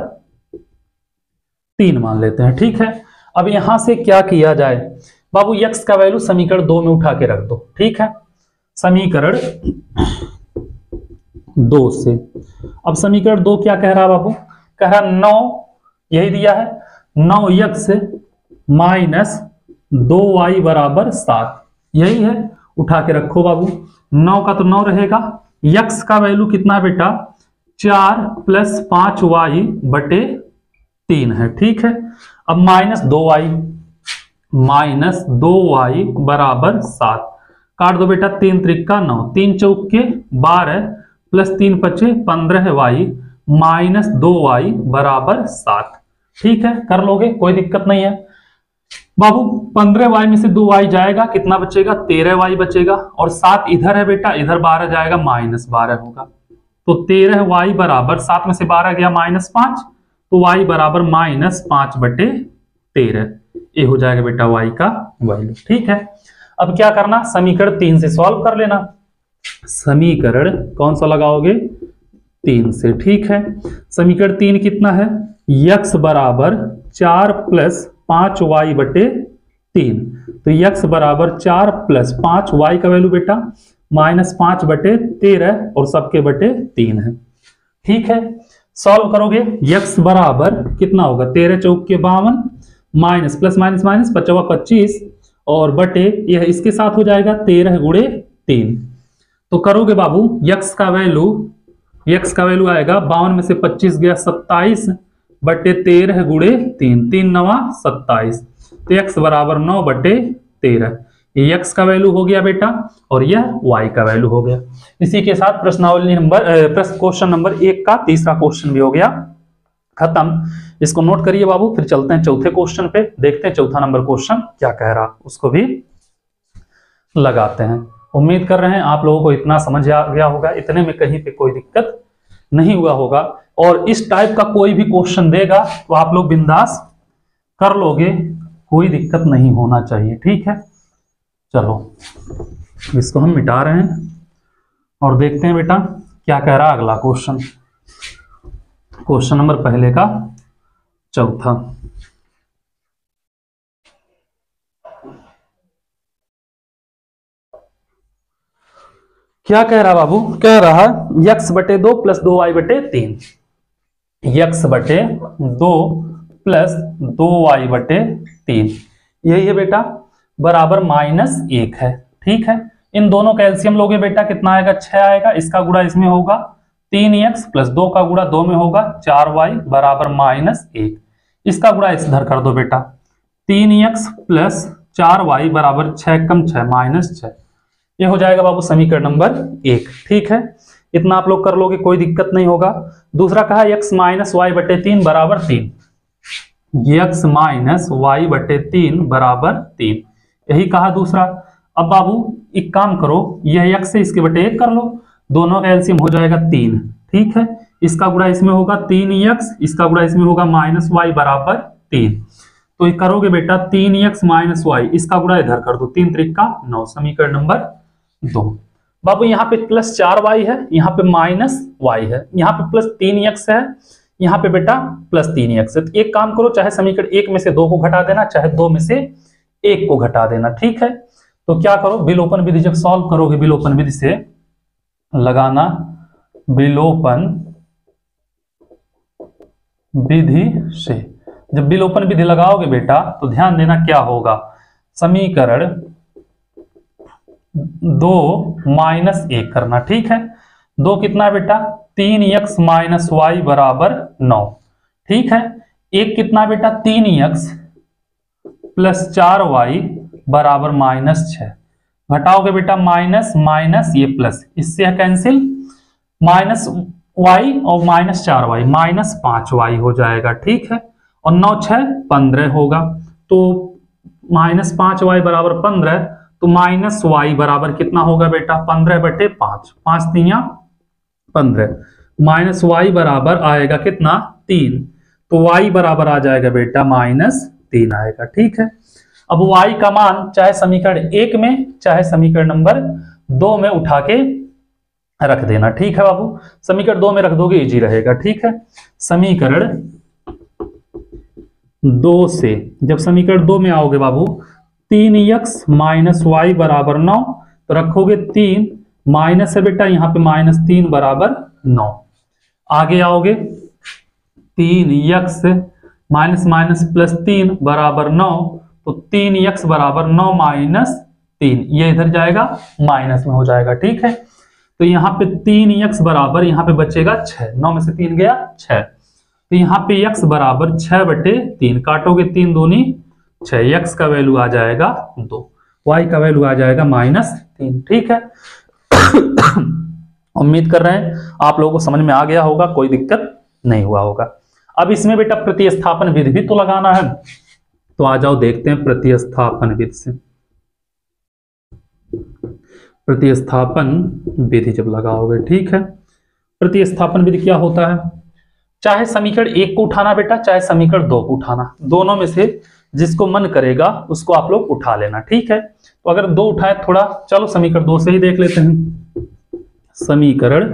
3 मान लेते हैं। ठीक है, अब यहां से क्या किया जाए बाबू, x का वैल्यू समीकरण 2 में उठा के रख दो। ठीक है, समीकरण 2 से अब समीकरण 2 क्या कह रहा बाबू, कह रहा 9, यही दिया है 9x माइनस 2y बराबर 7, यही है, उठा के रखो बाबू। 9 का तो 9 रहेगा, x का वैल्यू कितना बेटा 4 प्लस 5y बटे 3 है। ठीक है, अब -2y बराबर 7, काट दो बेटा 3 त्रिक का 9, 3 चौक के 12 प्लस 3 बचे 15y माइनस 2y बराबर 7। ठीक है, कर लोगे, कोई दिक्कत नहीं है बाबू। 15y में से 2y जाएगा, कितना बचेगा? 13y बचेगा, और 7 इधर है बेटा, इधर 12 जाएगा, माइनस 12 होगा। तो 13y बराबर 7 में से 12 गया माइनस 5, तो y बराबर माइनस 5/13। ये हो जाएगा बेटा y का वैल्यू। ठीक है, अब क्या करना, समीकरण 3 से सॉल्व कर लेना। समीकरण कौन सा लगाओगे? 3 से। ठीक है, समीकरण 3 कितना है? x बराबर 4 प्लस 5y/3। तो x बराबर 4 प्लस 5y का वैल्यू बेटा माइनस 5/13 और सबके बटे 3 है। ठीक है, सॉल्व करोगे, x बराबर कितना होगा? 13 चौक के 52 माइनस प्लस माइनस माइनस 25 और बटे यह इसके साथ हो जाएगा 13 गुणे 3। तो करोगे बाबू, x का वैल्यू आएगा 52 में से 25 गया 27/13 गुणे 3, 3 9 27। तो x बराबर 9/13। ये x का वैल्यू हो गया बेटा, और यह y का वैल्यू हो गया। इसी के साथ क्वेश्चन नंबर 1 का तीसरा क्वेश्चन भी हो गया खत्म। इसको नोट करिए बाबू, फिर चलते हैं चौथे क्वेश्चन पे, देखते हैं चौथा नंबर क्वेश्चन क्या कह रहा, उसको भी लगाते हैं। उम्मीद कर रहे हैं आप लोगों को इतना समझ आ गया होगा, इतने में कहीं पे कोई दिक्कत नहीं हुआ होगा। और इस टाइप का कोई भी क्वेश्चन देगा तो आप लोग बिंदास कर लोगे, कोई दिक्कत नहीं होना चाहिए। ठीक है, चलो इसको हम मिटा रहे हैं और देखते हैं बेटा क्या कह रहा अगला क्वेश्चन। क्वेश्चन नंबर पहले का चौथा। क्या कह रहा बाबू? कह रहा x/2 plus 2y/3। x/2 plus 2y/3 यही है बेटा, बराबर -1 है। ठीक है, इन दोनों का एलसीएम लोगे बेटा, कितना आएगा? 6 आएगा। इसका गुणा इसमें होगा 3x प्लस 2 का गुणा 2 में होगा 4y बराबर -1। इसका गुणा इधर कर दो बेटा, 3x प्लस 4y बराबर 6 कम 6 -6। ये हो जाएगा बाबू समीकरण नंबर 1। ठीक है, इतना आप लोग कर लोगे, कोई दिक्कत नहीं होगा। दूसरा कहा x माइनस y/3 बराबर 3। x माइनस y/3 बराबर 3, यही कहा दूसरा। अब बाबू एक काम करो, यह x से इसके बटे 1 कर लो, दोनों का एलसीएम हो जाएगा 3। ठीक है, इसका गुणा इसमें होगा 3x, इसका गुणा इसमें होगा -y बराबर 3। तो ये करोगे बेटा 3x माइनस y, इसका गुणा इधर कर दो, 3 त्रिक का 9, समीकरण नंबर 2। बाबू यहाँ पे प्लस 4y है, यहाँ पे -y है, यहाँ पे प्लस 3x है, यहाँ पे बेटा प्लस 3x है। तो एक काम करो, चाहे समीकरण 1 में से 2 को घटा देना, चाहे 2 में से 1 को घटा देना। ठीक है, तो क्या करो, विलोपन विधि जब सॉल्व करोगे, विलोपन विधि से लगाना, विलोपन विधि से जब विलोपन विधि लगाओगे बेटा तो ध्यान देना क्या होगा, समीकरण 2 -1 करना। ठीक है, 2 कितना बेटा? 3x माइनस y बराबर 9। ठीक है, 1 कितना बेटा? 3x प्लस 4y बराबर -6। घटाओगे बेटा माइनस माइनस ये प्लस, इससे कैंसिल, -y और -4y -5y हो जाएगा। ठीक है, और 9 6 15 होगा, तो -5y बराबर 15, तो -y बराबर कितना होगा बेटा? 15/5, 5 3 15, -y बराबर आएगा कितना? 3, तो y बराबर आ जाएगा बेटा -3 आएगा। ठीक है, अब y का मान चाहे समीकरण 1 में चाहे समीकरण नंबर 2 में उठा के रख देना। ठीक है बाबू, समीकरण 2 में रख दोगे इजी रहेगा। ठीक है, समीकरण 2 से जब समीकरण 2 में आओगे बाबू, 3x माइनस y बराबर 9, तो रखोगे 3 माइनस है बेटा, यहाँ पे -3 बराबर 9। आगे आओगे 3x माइनस माइनस प्लस 3 बराबर 9, तो 3x बराबर 9 -3, ये इधर जाएगा माइनस में हो जाएगा। ठीक है, तो यहाँ पे 3x बराबर, यहाँ पे बचेगा 6, 9 में से 3 गया 6, तो यहाँ पे x बराबर 6/3, काटोगे 3 दूनी 6, x का वैल्यू आ जाएगा 2, y का वैल्यू आ जाएगा -3। ठीक है, उम्मीद कर रहे हैं आप लोगों को समझ में आ गया होगा, कोई दिक्कत नहीं हुआ होगा। अब इसमें बेटा प्रतिस्थापन विधि भी तो लगाना है, तो आ जाओ देखते हैं प्रतिस्थापन विधि से। प्रतिस्थापन विधि जब लगाओगे, ठीक है, प्रतिस्थापन विधि क्या होता है, चाहे समीकरण 1 को उठाना बेटा, चाहे समीकरण 2 को उठाना, दोनों में से जिसको मन करेगा उसको आप लोग उठा लेना, ठीक है। तो अगर 2 उठाए थोड़ा, चलो समीकरण 2 से ही देख लेते हैं। समीकरण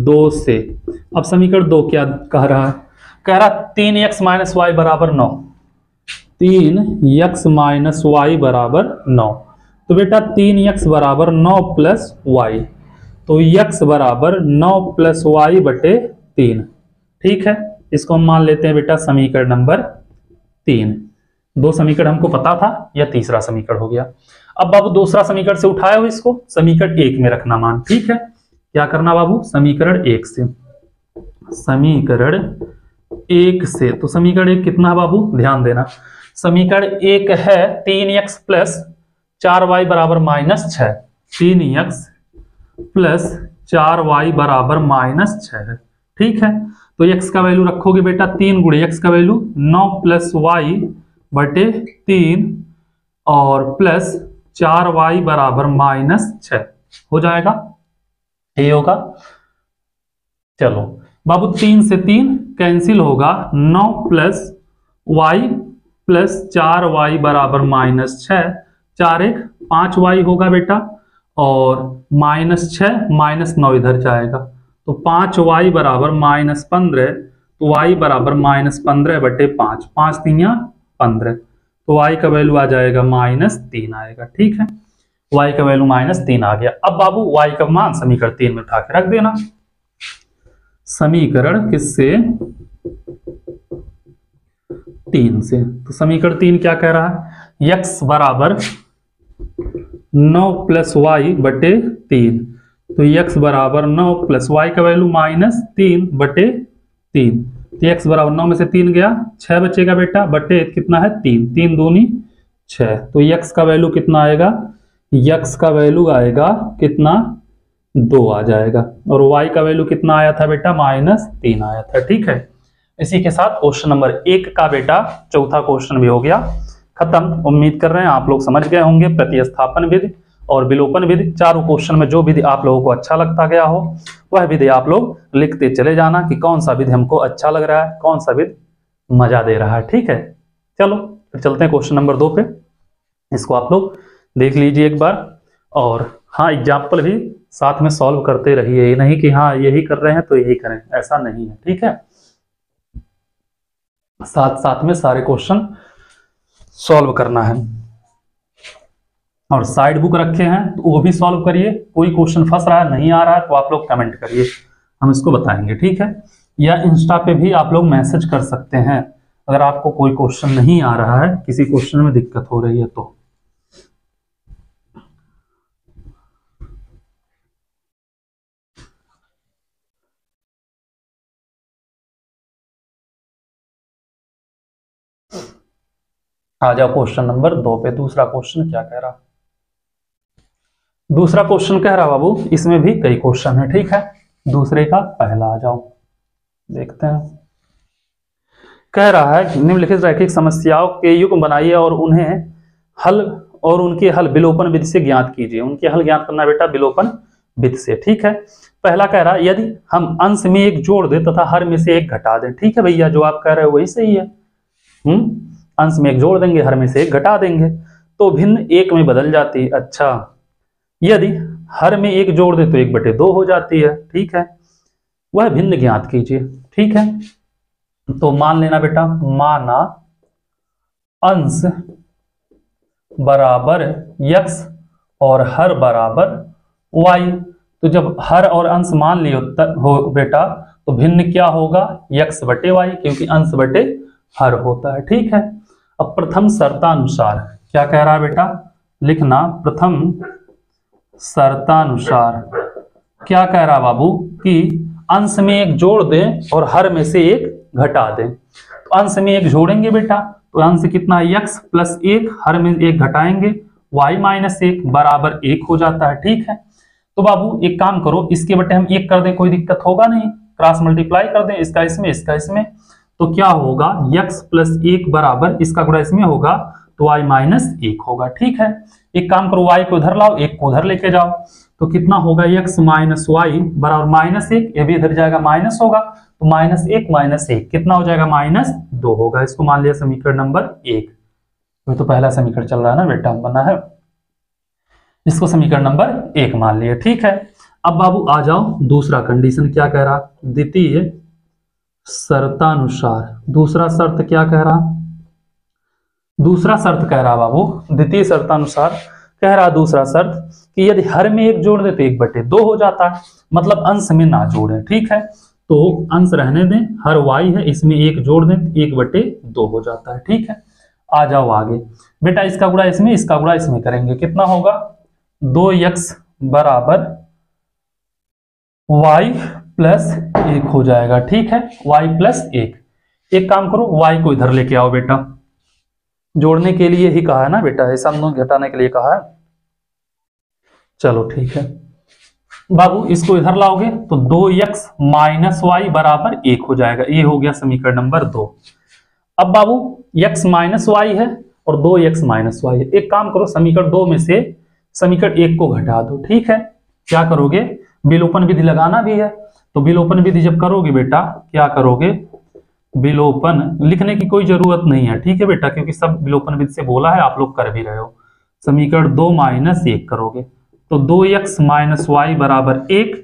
2 से, अब समीकरण 2 क्या कह रहा है, कह रहा 3x माइनस वाई बराबर 9, 3x माइनस वाई बराबर 9। तो बेटा 3x बराबर 9 प्लस वाई, तो x बराबर 9 प्लस वाई बटे 3, ठीक है। इसको हम मान लेते हैं बेटा समीकरण नंबर 3। 2 समीकरण हमको पता था, यह तीसरा समीकरण हो गया। अब बाबू दूसरा समीकरण से उठाए हो इसको समीकरण 1 में रखना मान, ठीक है। क्या करना बाबू, समीकरण 1 से, समीकरण 1 से, तो समीकरण 1 कितना है बाबू, ध्यान देना, समीकरण 1 है 3x प्लस 4y बराबर -6, 3x प्लस 4y बराबर -6, ठीक है। तो x का वैल्यू रखोगे बेटा 3 गुणे x का वैल्यू 9 प्लस y बटे 3 और प्लस 4y बराबर -6 हो जाएगा, ये होगा। चलो बाबू 3 से 3 कैंसिल होगा, 9 प्लस y प्लस 4y बराबर -6, 4 1 5y होगा बेटा, और -6 -9 इधर जाएगा, तो 5y बराबर -15, तो y बराबर -15 बटे 5, 5 3 15, तो y का वैल्यू आ जाएगा -3 आएगा, ठीक है। y का वैल्यू -3 आ गया। अब बाबू y का मान समीकरण 3 में उठा के रख देना। समीकरण किससे, 3 से, तो समीकरण 3 क्या कह रहा है, x बराबर 9 प्लस वाई बटे 3, तो x बराबर 9 प्लस वाई का वैल्यू -3 बटे 3, तो x बराबर 9 में से 3 गया, 6 बचेगा बेटा, बटे कितना है 3, 3 दूनी 6, तो x का वैल्यू कितना आएगा, x का वैल्यू आएगा कितना, 2 आ जाएगा, और y का वैल्यू कितना आया था बेटा, -3 आया था, ठीक है। इसी के साथ क्वेश्चन नंबर 1 का बेटा चौथा क्वेश्चन भी हो गया खत्म। उम्मीद कर रहे हैं आप लोग समझ गए होंगे प्रतिस्थापन विधि और विलोपन विधि। चारों क्वेश्चन में जो विधि आप लोगों को अच्छा लगता गया हो वह विधि आप लोग लिखते चले जाना कि कौन सा विधि हमको अच्छा लग रहा है, कौन सा विधि मजा दे रहा है, ठीक है। चलो फिर चलते हैं क्वेश्चन नंबर 2 पे, इसको आप लोग देख लीजिए एक बार, और हाँ एग्जाम्पल भी साथ में सॉल्व करते रहिए, ये नहीं कि हाँ यही कर रहे हैं तो यही करें, ऐसा नहीं है, ठीक है। साथ साथ में सारे क्वेश्चन सॉल्व करना है, और साइड बुक रखे हैं तो वो भी सॉल्व करिए। कोई क्वेश्चन फंस रहा है, नहीं आ रहा है, तो आप लोग कमेंट करिए, हम इसको बताएंगे, ठीक है। या इंस्टा पे भी आप लोग मैसेज कर सकते हैं अगर आपको कोई क्वेश्चन नहीं आ रहा है, किसी क्वेश्चन में दिक्कत हो रही है तो। आ जाओ क्वेश्चन नंबर 2 पे। दूसरा क्वेश्चन क्या कह रहा, दूसरा क्वेश्चन कह रहा बाबू, इसमें भी कई क्वेश्चन है, ठीक है। दूसरे का पहला आ जाओ देखते हैं। कह रहा है निम्नलिखित रैखिक समस्याओं के युग्म बनाइए और उन्हें हल और उनके हल विलोपन विधि से ज्ञात कीजिए। उनके हल ज्ञात करना बेटा विलोपन विधि से, ठीक है। पहला कह रहा है यदि हम अंश में एक जोड़ दें तथा हर में से एक घटा दें, ठीक है भैया, जो आप कह रहे हो वही सही है। अंश में एक जोड़ देंगे, हर में से एक घटा देंगे, तो भिन्न 1 में बदल जाती है। अच्छा, यदि हर में एक जोड़ दे तो 1/2 हो जाती है, ठीक है। वह भिन्न ज्ञात कीजिए, ठीक है। तो मान लेना बेटा, माना अंश बराबर x और हर बराबर y, तो जब हर और अंश मान लियो हो बेटा तो भिन्न क्या होगा, x बटे y, क्योंकि अंश बटे हर होता है, ठीक है। अब प्रथम शर्तानुसार क्या कह रहा है बेटा, लिखना प्रथम शर्तानुसार क्या कह रहा बाबू कि अंश में एक जोड़ दें और हर में से एक घटा दें। तो अंश में एक जोड़ेंगे बेटा, तो अंश कितना है x प्लस 1, हर में एक घटाएंगे y -1 बराबर 1 हो जाता है, ठीक है। तो बाबू एक काम करो, इसके बटे हम 1 कर दें, कोई दिक्कत होगा नहीं, क्रॉस मल्टीप्लाई कर दें, इसका इसमें इसका इसमें, तो क्या होगा x प्लस 1 बराबर, इसका गुणा इसमें होगा तो y माइनस 1 होगा। ठीक है, एक काम करो, y को इधर लाओ, 1 को उधर लेके जाओ, तो कितना होगा x माइनस वाई बराबर माइनस 1, ये भी इधर जाएगा माइनस होगा, तो माइनस 1 माइनस 1 कितना हो जाएगा, माइनस 2 होगा। इसको मान लिया समीकरण नंबर 1। तो पहला समीकरण चल रहा है ना बेटा, बना है, इसको समीकरण नंबर 1 मान लिया। ठीक है, अब बाबू आ जाओ दूसरा कंडीशन क्या कह रहा, द्वितीय शर्तानुसार। दूसरा शर्त क्या कह रहा, दूसरा शर्त कह रहा बाबू, द्वितीय शर्तानुसार कह रहा दूसरा शर्त कि यदि हर में 1 जोड़ दे तो 1/2 हो जाता है, मतलब अंश में ना जोड़े। ठीक है, तो अंश रहने दें, हर y है, इसमें 1 जोड़ दें, 1/2 हो जाता है। ठीक है, आ जाओ आगे बेटा, इसका गुणा इसमें, इसका गुणा इसमें करेंगे, कितना होगा, 2x बराबर y प्लस 1 हो जाएगा। ठीक है, y प्लस 1। एक काम करो, y को इधर लेके आओ बेटा, जोड़ने के लिए ही कहा है ना बेटा, ऐसा घटाने के लिए कहा है। चलो ठीक है बाबू, इसको इधर लाओगे तो 2x माइनस वाई बराबर 1 हो जाएगा, ये हो गया समीकरण नंबर 2। अब बाबू x माइनस वाई है और 2x माइनस वाई है, एक काम करो, समीकरण 2 में से समीकरण 1 को घटा दो। ठीक है, क्या करोगे, विलोपन विधि लगाना भी है, तो विलोपन विधि जब करोगे बेटा, क्या करोगे, विलोपन लिखने की कोई जरूरत नहीं है। ठीक है बेटा, क्योंकि सब विलोपन विधि से बोला है, आप लोग कर भी रहे हो। समीकरण 2 माइनस 1 करोगे तो 2x माइनस वाई बराबर 1,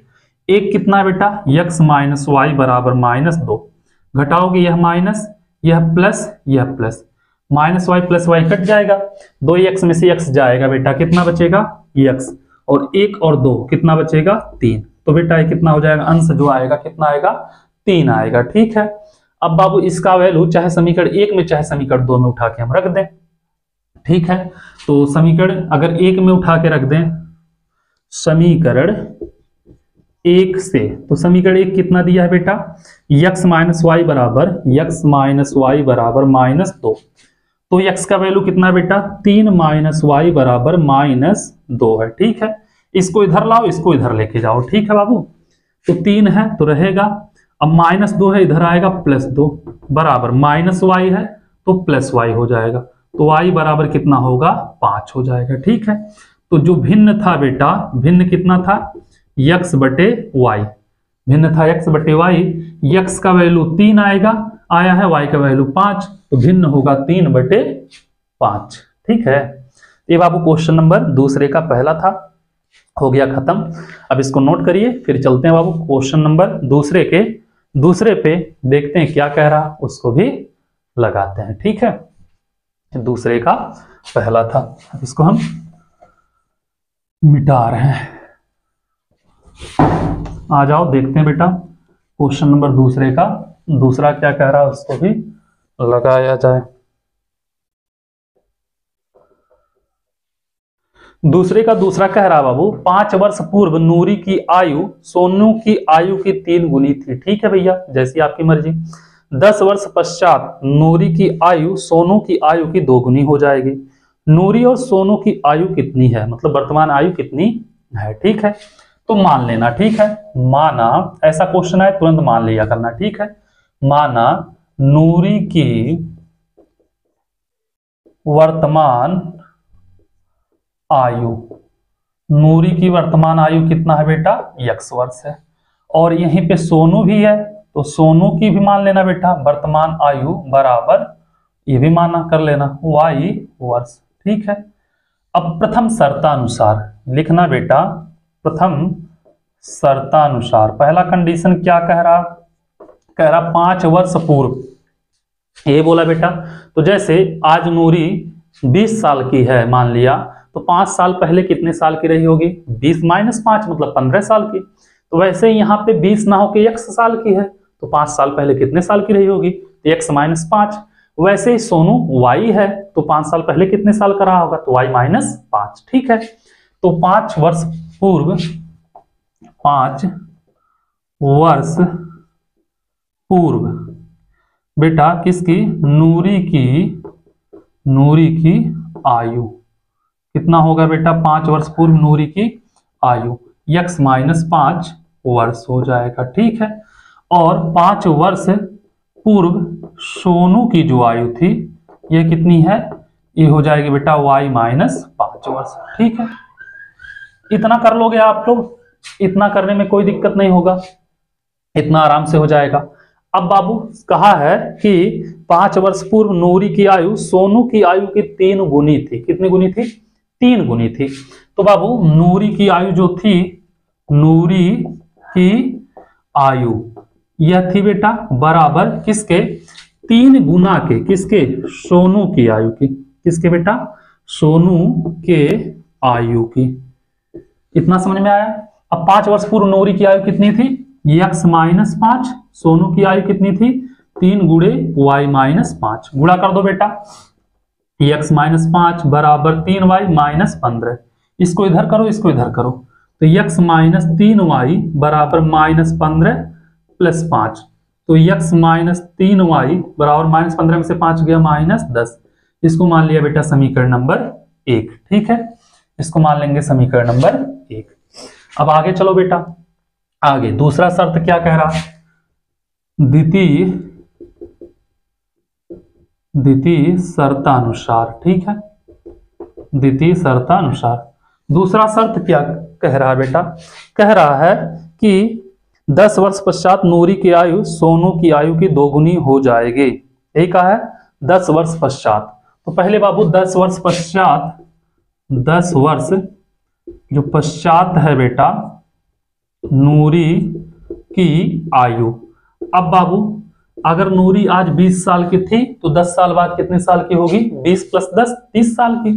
1 कितना बेटा, x माइनस वाई बराबर माइनस 2, घटाओगे यह माइनस, यह प्लस, यह plus, minus y plus y cut जाएगा, 2x में से x जाएगा बेटा, कितना बचेगा x, और 1 और 2 कितना बचेगा, 3। तो बेटा ये कितना हो जाएगा, अंश जो आएगा कितना आएगा, 3 आएगा। ठीक है, अब बाबू इसका वैल्यू चाहे समीकरण 1 में चाहे समीकरण 2 में उठा के हम रख दें। ठीक है, तो समीकरण अगर 1 में उठा के रख दें, समीकरण 1 से, तो समीकरण 1 कितना दिया है बेटा, x माइनस वाई बराबर, x माइनस वाई बराबर माइनस 2, तो x का वैल्यू कितना बेटा, 3 माइनस वाई बराबर माइनस 2 है। ठीक है, इसको इधर लाओ, इसको इधर लेके जाओ। ठीक है बाबू, तो 3 है तो रहेगा, अब माइनस 2 है, इधर आएगा प्लस 2 बराबर माइनस वाई है तो प्लस वाई हो जाएगा, तो y बराबर कितना होगा, 5 हो जाएगा। ठीक है, तो जो भिन्न था बेटा, भिन्न कितना था, x बटे वाई, भिन्न था x बटे वाई, x का वैल्यू 3 आएगा, आया है y का वैल्यू 5, तो भिन्न होगा 3/5। ठीक है, ये बाबू क्वेश्चन नंबर दूसरे का पहला था, हो गया खत्म। अब इसको नोट करिए, फिर चलते हैं बाबू क्वेश्चन नंबर दूसरे के, दूसरे पे देखते हैं क्या कह रहा, उसको भी लगाते हैं। ठीक है, दूसरे का पहला था, अब इसको हम मिटा रहे हैं। आ जाओ देखते हैं बेटा क्वेश्चन नंबर दूसरे का, दूसरा क्या कह रहा है उसको भी लगाया जाए। दूसरे का दूसरा कह रहा बाबू, 5 वर्ष पूर्व नूरी की आयु सोनू की आयु की 3 गुनी थी। ठीक है भैया, जैसी आपकी मर्जी। 10 वर्ष पश्चात नूरी की आयु सोनू की आयु की 2 गुनी हो जाएगी। नूरी और सोनू की आयु कितनी है, मतलब वर्तमान आयु कितनी है। ठीक है, तो मान लेना। ठीक है, माना, ऐसा क्वेश्चन है तुरंत मान लिया करना। ठीक है, माना नूरी की वर्तमान आयु, नूरी की वर्तमान आयु कितना है बेटा, x वर्ष है, और यहीं पे सोनू भी है, तो सोनू की भी मान लेना बेटा वर्तमान आयु बराबर, ये भी माना कर लेना, y वर्ष। ठीक है, अब प्रथम शर्तानुसार लिखना बेटा, प्रथम शर्तानुसार पहला कंडीशन क्या कह रहा, कह रहा 5 वर्ष पूर्व, ये बोला बेटा। तो जैसे आज नूरी 20 साल की है मान लिया, तो 5 साल पहले कितने साल की रही होगी, 20 माइनस 5 मतलब 15 साल की। तो वैसे ही यहाँ पे 20 ना होके x साल की है, तो 5 साल पहले कितने साल की रही होगी, तो x माइनस 5। वैसे ही सोनू y है, तो 5 साल पहले कितने साल का रहा होगा, तो y माइनस 5। ठीक है, तो 5 वर्ष पूर्व, 5 वर्ष पूर्व बेटा किसकी, नूरी की आयु कितना होगा बेटा, 5 वर्ष पूर्व नूरी की आयु। x माइनस 5 वर्ष हो जाएगा। ठीक है, और 5 वर्ष पूर्व सोनू की जो आयु थी ये कितनी है, ये हो जाएगी बेटा y माइनस 5 वर्ष। ठीक है, इतना कर लोगे आप लोग, इतना करने में कोई दिक्कत नहीं होगा, इतना आराम से हो जाएगा। अब बाबू कहा है कि 5 वर्ष पूर्व नूरी की आयु सोनू की आयु की 3 गुनी थी। कितनी गुनी थी? 3 गुनी थी। तो बाबू नूरी की आयु जो थी, नूरी की आयु यह थी बेटा बराबर किसके? 3 गुना के, किसके? सोनू की आयु की। किसके बेटा? सोनू के आयु की। इतना समझ में आया? अब 5 वर्ष पूर्व नूरी की आयु कितनी थी? x minus 5। सोनू की आयु कितनी थी? 3 गुणे y माइनस 5। गुणा कर दो बेटा, x माइनस 5 बराबर 3y माइनस 15। इसको इधर करो, इसको इधर करो, तो x माइनस 3y बराबर माइनस 15 प्लस 5। तो x माइनस 3y बराबर माइनस 15 में से 5 गया माइनस 10। इसको मान लिया बेटा समीकरण नंबर 1। ठीक है, इसको मान लेंगे समीकरण नंबर 1। अब आगे चलो बेटा, आगे दूसरा शर्त क्या कह रहा? द्वितीय शर्तानुसार। ठीक है, द्वितीय शर्तानुसार दूसरा शर्त क्या कह रहा है बेटा? कह रहा है कि 10 वर्ष पश्चात नूरी की आयु सोनू की आयु की 2 गुनी हो जाएगी। यही कहा है 10 वर्ष पश्चात। तो पहले बाबू 10 वर्ष पश्चात, 10 वर्ष जो पश्चात है बेटा नूरी की आयु। अब बाबू अगर नूरी आज 20 साल की थी तो 10 साल बाद कितने साल की होगी? 20 प्लस 10 30 साल की।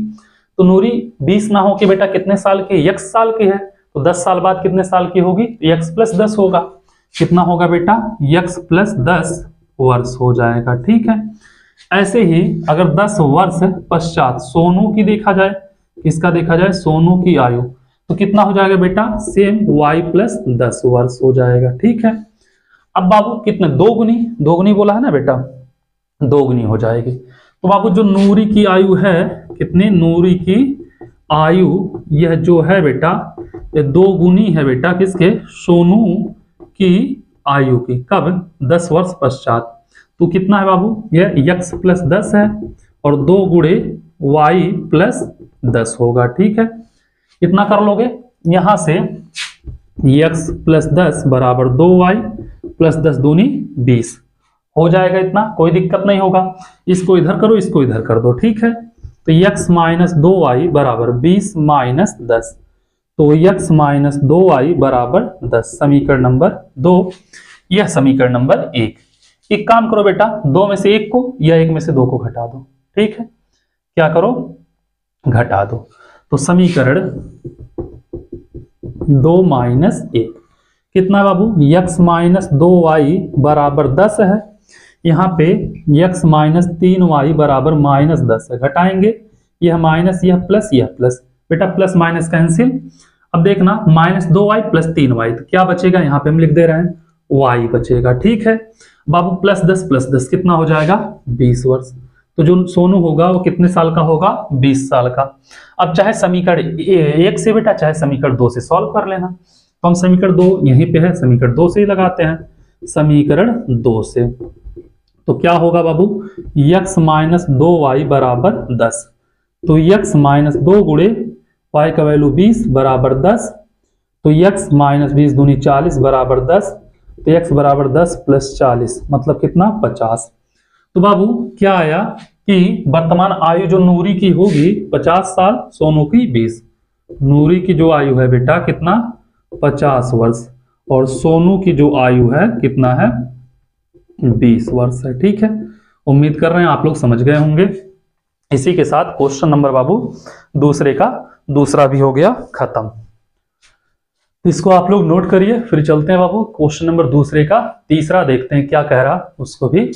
तो नूरी 20 ना हो के बेटा कितने साल की? x साल की है, तो 10 साल बाद कितने साल की होगी? x प्लस 10 होगा। कितना होगा बेटा? x प्लस 10 वर्ष हो जाएगा। ठीक है, ऐसे ही अगर 10 वर्ष पश्चात सोनू की देखा जाए, किसका देखा जाए? सोनू की आयु, तो कितना हो जाएगा बेटा? सेम y प्लस 10 वर्ष हो जाएगा। ठीक है, अब बाबू कितने? 2 गुनी, 2 गुनी बोला है ना बेटा, 2 गुनी हो जाएगी। तो बाबू जो नूरी की आयु है, कितनी? नूरी की आयु यह जो है बेटा ये 2 गुनी है बेटा किसके? सोनू की आयु की। कब? 10 वर्ष पश्चात। तो कितना है बाबू? यह x प्लस 10 है और 2 गुणे y प्लस 10 होगा। ठीक है, इतना कर लोगे, यहां से x प्लस 10 बराबर 2y प्लस 10 दूनी 20 हो जाएगा। इतना कोई दिक्कत नहीं होगा। इसको इधर करो, इसको इधर कर दो। ठीक है, तो x माइनस 2y बराबर 20 माइनस 10। तो x माइनस 2y बराबर 10, समीकरण नंबर 2। यह समीकरण नंबर 1। एक काम करो बेटा, 2 में से 1 को या 1 में से 2 को घटा दो। ठीक है, क्या करो? घटा दो। तो समीकरण 2 माइनस 1 कितना बाबू? x माइनस 2y बराबर 10 है। यहाँ पे x माइनस 3y बराबर माइनस 10 है। घटाएंगे, यह माइनस यह प्लस यह प्लस, बेटा प्लस माइनस कैंसिल। अब देखना माइनस 2y प्लस 3y, तो क्या बचेगा? यहाँ पे हम लिख दे रहे हैं y बचेगा। ठीक है बाबू, प्लस 10 कितना हो जाएगा? 20 वर्ष। तो जो सोनू होगा वो कितने साल का होगा? 20 साल का। अब चाहे समीकरण 1 से बेटा चाहे समीकरण 2 से सॉल्व कर लेना। तो हम समीकरण 2 यहीं पे है, समीकरण 2 से ही लगाते हैं। समीकरण 2 से तो क्या होगा बाबू? x माइनस 2y बराबर 10। तो x माइनस 2 गुणे y का वैल्यू 20 बराबर 10। तो x माइनस 20 दूनी 40 बराबर 10। तो x बराबर 10 प्लस 40 मतलब कितना? 50। तो बाबू क्या आया कि वर्तमान आयु जो नूरी की होगी 50 साल, सोनू की 20। नूरी की जो आयु है बेटा कितना? 50 वर्ष, और सोनू की जो आयु है कितना है? 20 वर्ष है। ठीक है, उम्मीद कर रहे हैं आप लोग समझ गए होंगे। इसी के साथ क्वेश्चन नंबर बाबू दूसरे का दूसरा भी हो गया खत्म। इसको आप लोग नोट करिए, फिर चलते हैं बाबू क्वेश्चन नंबर दूसरे का तीसरा, देखते हैं क्या कह रहा, उसको भी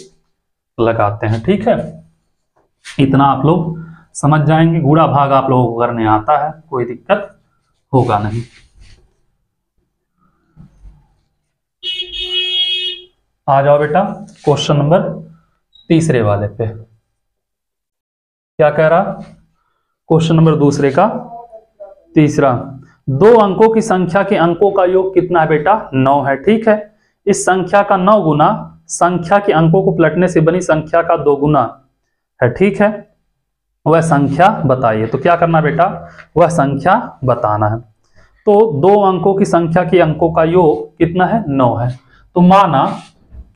लगाते हैं। ठीक है, इतना आप लोग समझ जाएंगे। गुणा भाग आप लोगों को करने आता है, कोई दिक्कत होगा नहीं। आ जाओ बेटा क्वेश्चन नंबर तीसरे वाले पे। क्या कह रहा? क्वेश्चन नंबर दूसरे का तीसरा, दो अंकों की संख्या के अंकों का योग कितना है बेटा? 9 है। ठीक है, इस संख्या का 9 गुना संख्या के अंकों को पलटने से बनी संख्या का 2 गुना है। ठीक है, वह संख्या बताइए। तो क्या करना बेटा? वह संख्या बताना है। तो दो अंकों की संख्या के अंकों का योग कितना है? 9 है। तो माना,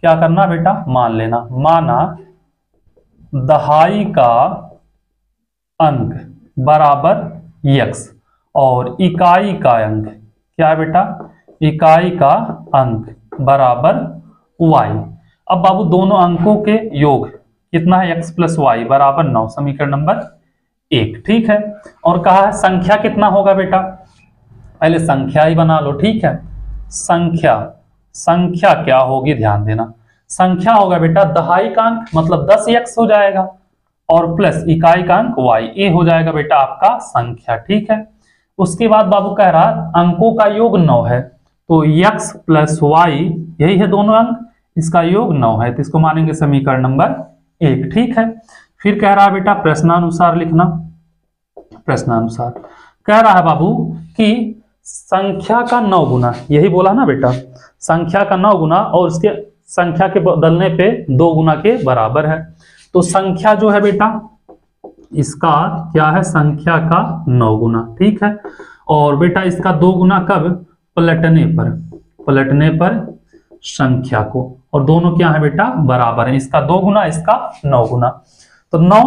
क्या करना बेटा? मान लेना, माना दहाई का अंक बराबर x और इकाई का अंक, क्या है बेटा? इकाई का अंक बराबर y। अब बाबू दोनों अंकों के योग कितना है? x प्लस वाई बराबर 9, समीकरण नंबर 1। ठीक है, और कहा है संख्या कितना होगा बेटा? पहले संख्या ही बना लो। ठीक है, संख्या क्या होगी? ध्यान देना, संख्या होगा बेटा दहाई का अंक मतलब 10x हो जाएगा और प्लस इकाई का अंक y, ये हो जाएगा बेटा आपका संख्या। ठीक है, उसके बाद बाबू कह रहा अंकों का योग 9 है, तो x प्लस वाई यही है दोनों अंक, इसका योग 9 है, तो इसको मानेंगे समीकरण नंबर 1। ठीक है, फिर कह रहा है बेटा प्रश्नानुसार लिखना। प्रश्नानुसार कह रहा है बाबू कि संख्या का 9 गुना, यही बोला ना बेटा, संख्या का 9 गुना और उसके संख्या के बदलने पे 2 गुना के बराबर है। तो संख्या जो है बेटा इसका क्या है? संख्या का 9 गुना। ठीक है, और बेटा इसका 2 गुना कब? पलटने पर संख्या को, और दोनों क्या है बेटा? बराबर है, इसका 2 गुना इसका 9 गुना। तो 9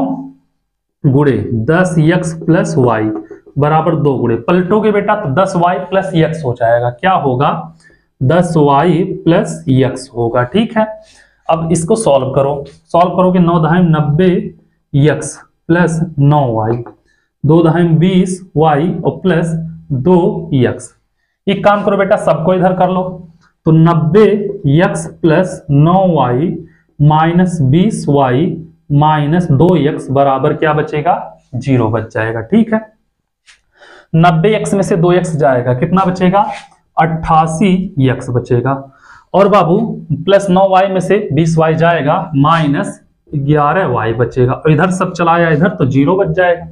गुणे 10x प्लस वाई बराबर 2 गुणे, पलटोगे बेटा तो 10y प्लस x हो जाएगा। क्या होगा? 10y प्लस x होगा। ठीक है, अब इसको सॉल्व करोगे 9 दहाई 90x प्लस 9y, 2 दहाई 20y और प्लस 2x। एक काम करो बेटा, सबको इधर कर लो, तो 90x plus 9y minus 20y minus 2x बराबर क्या बचेगा? 0 बच जाएगा। ठीक है, 90x में से 2x जाएगा, कितना बचेगा? 88x बचेगा। और बाबू प्लस 9y में से 20y जाएगा, माइनस 11y बचेगा, और इधर सब चलाया इधर तो 0 बच जाएगा।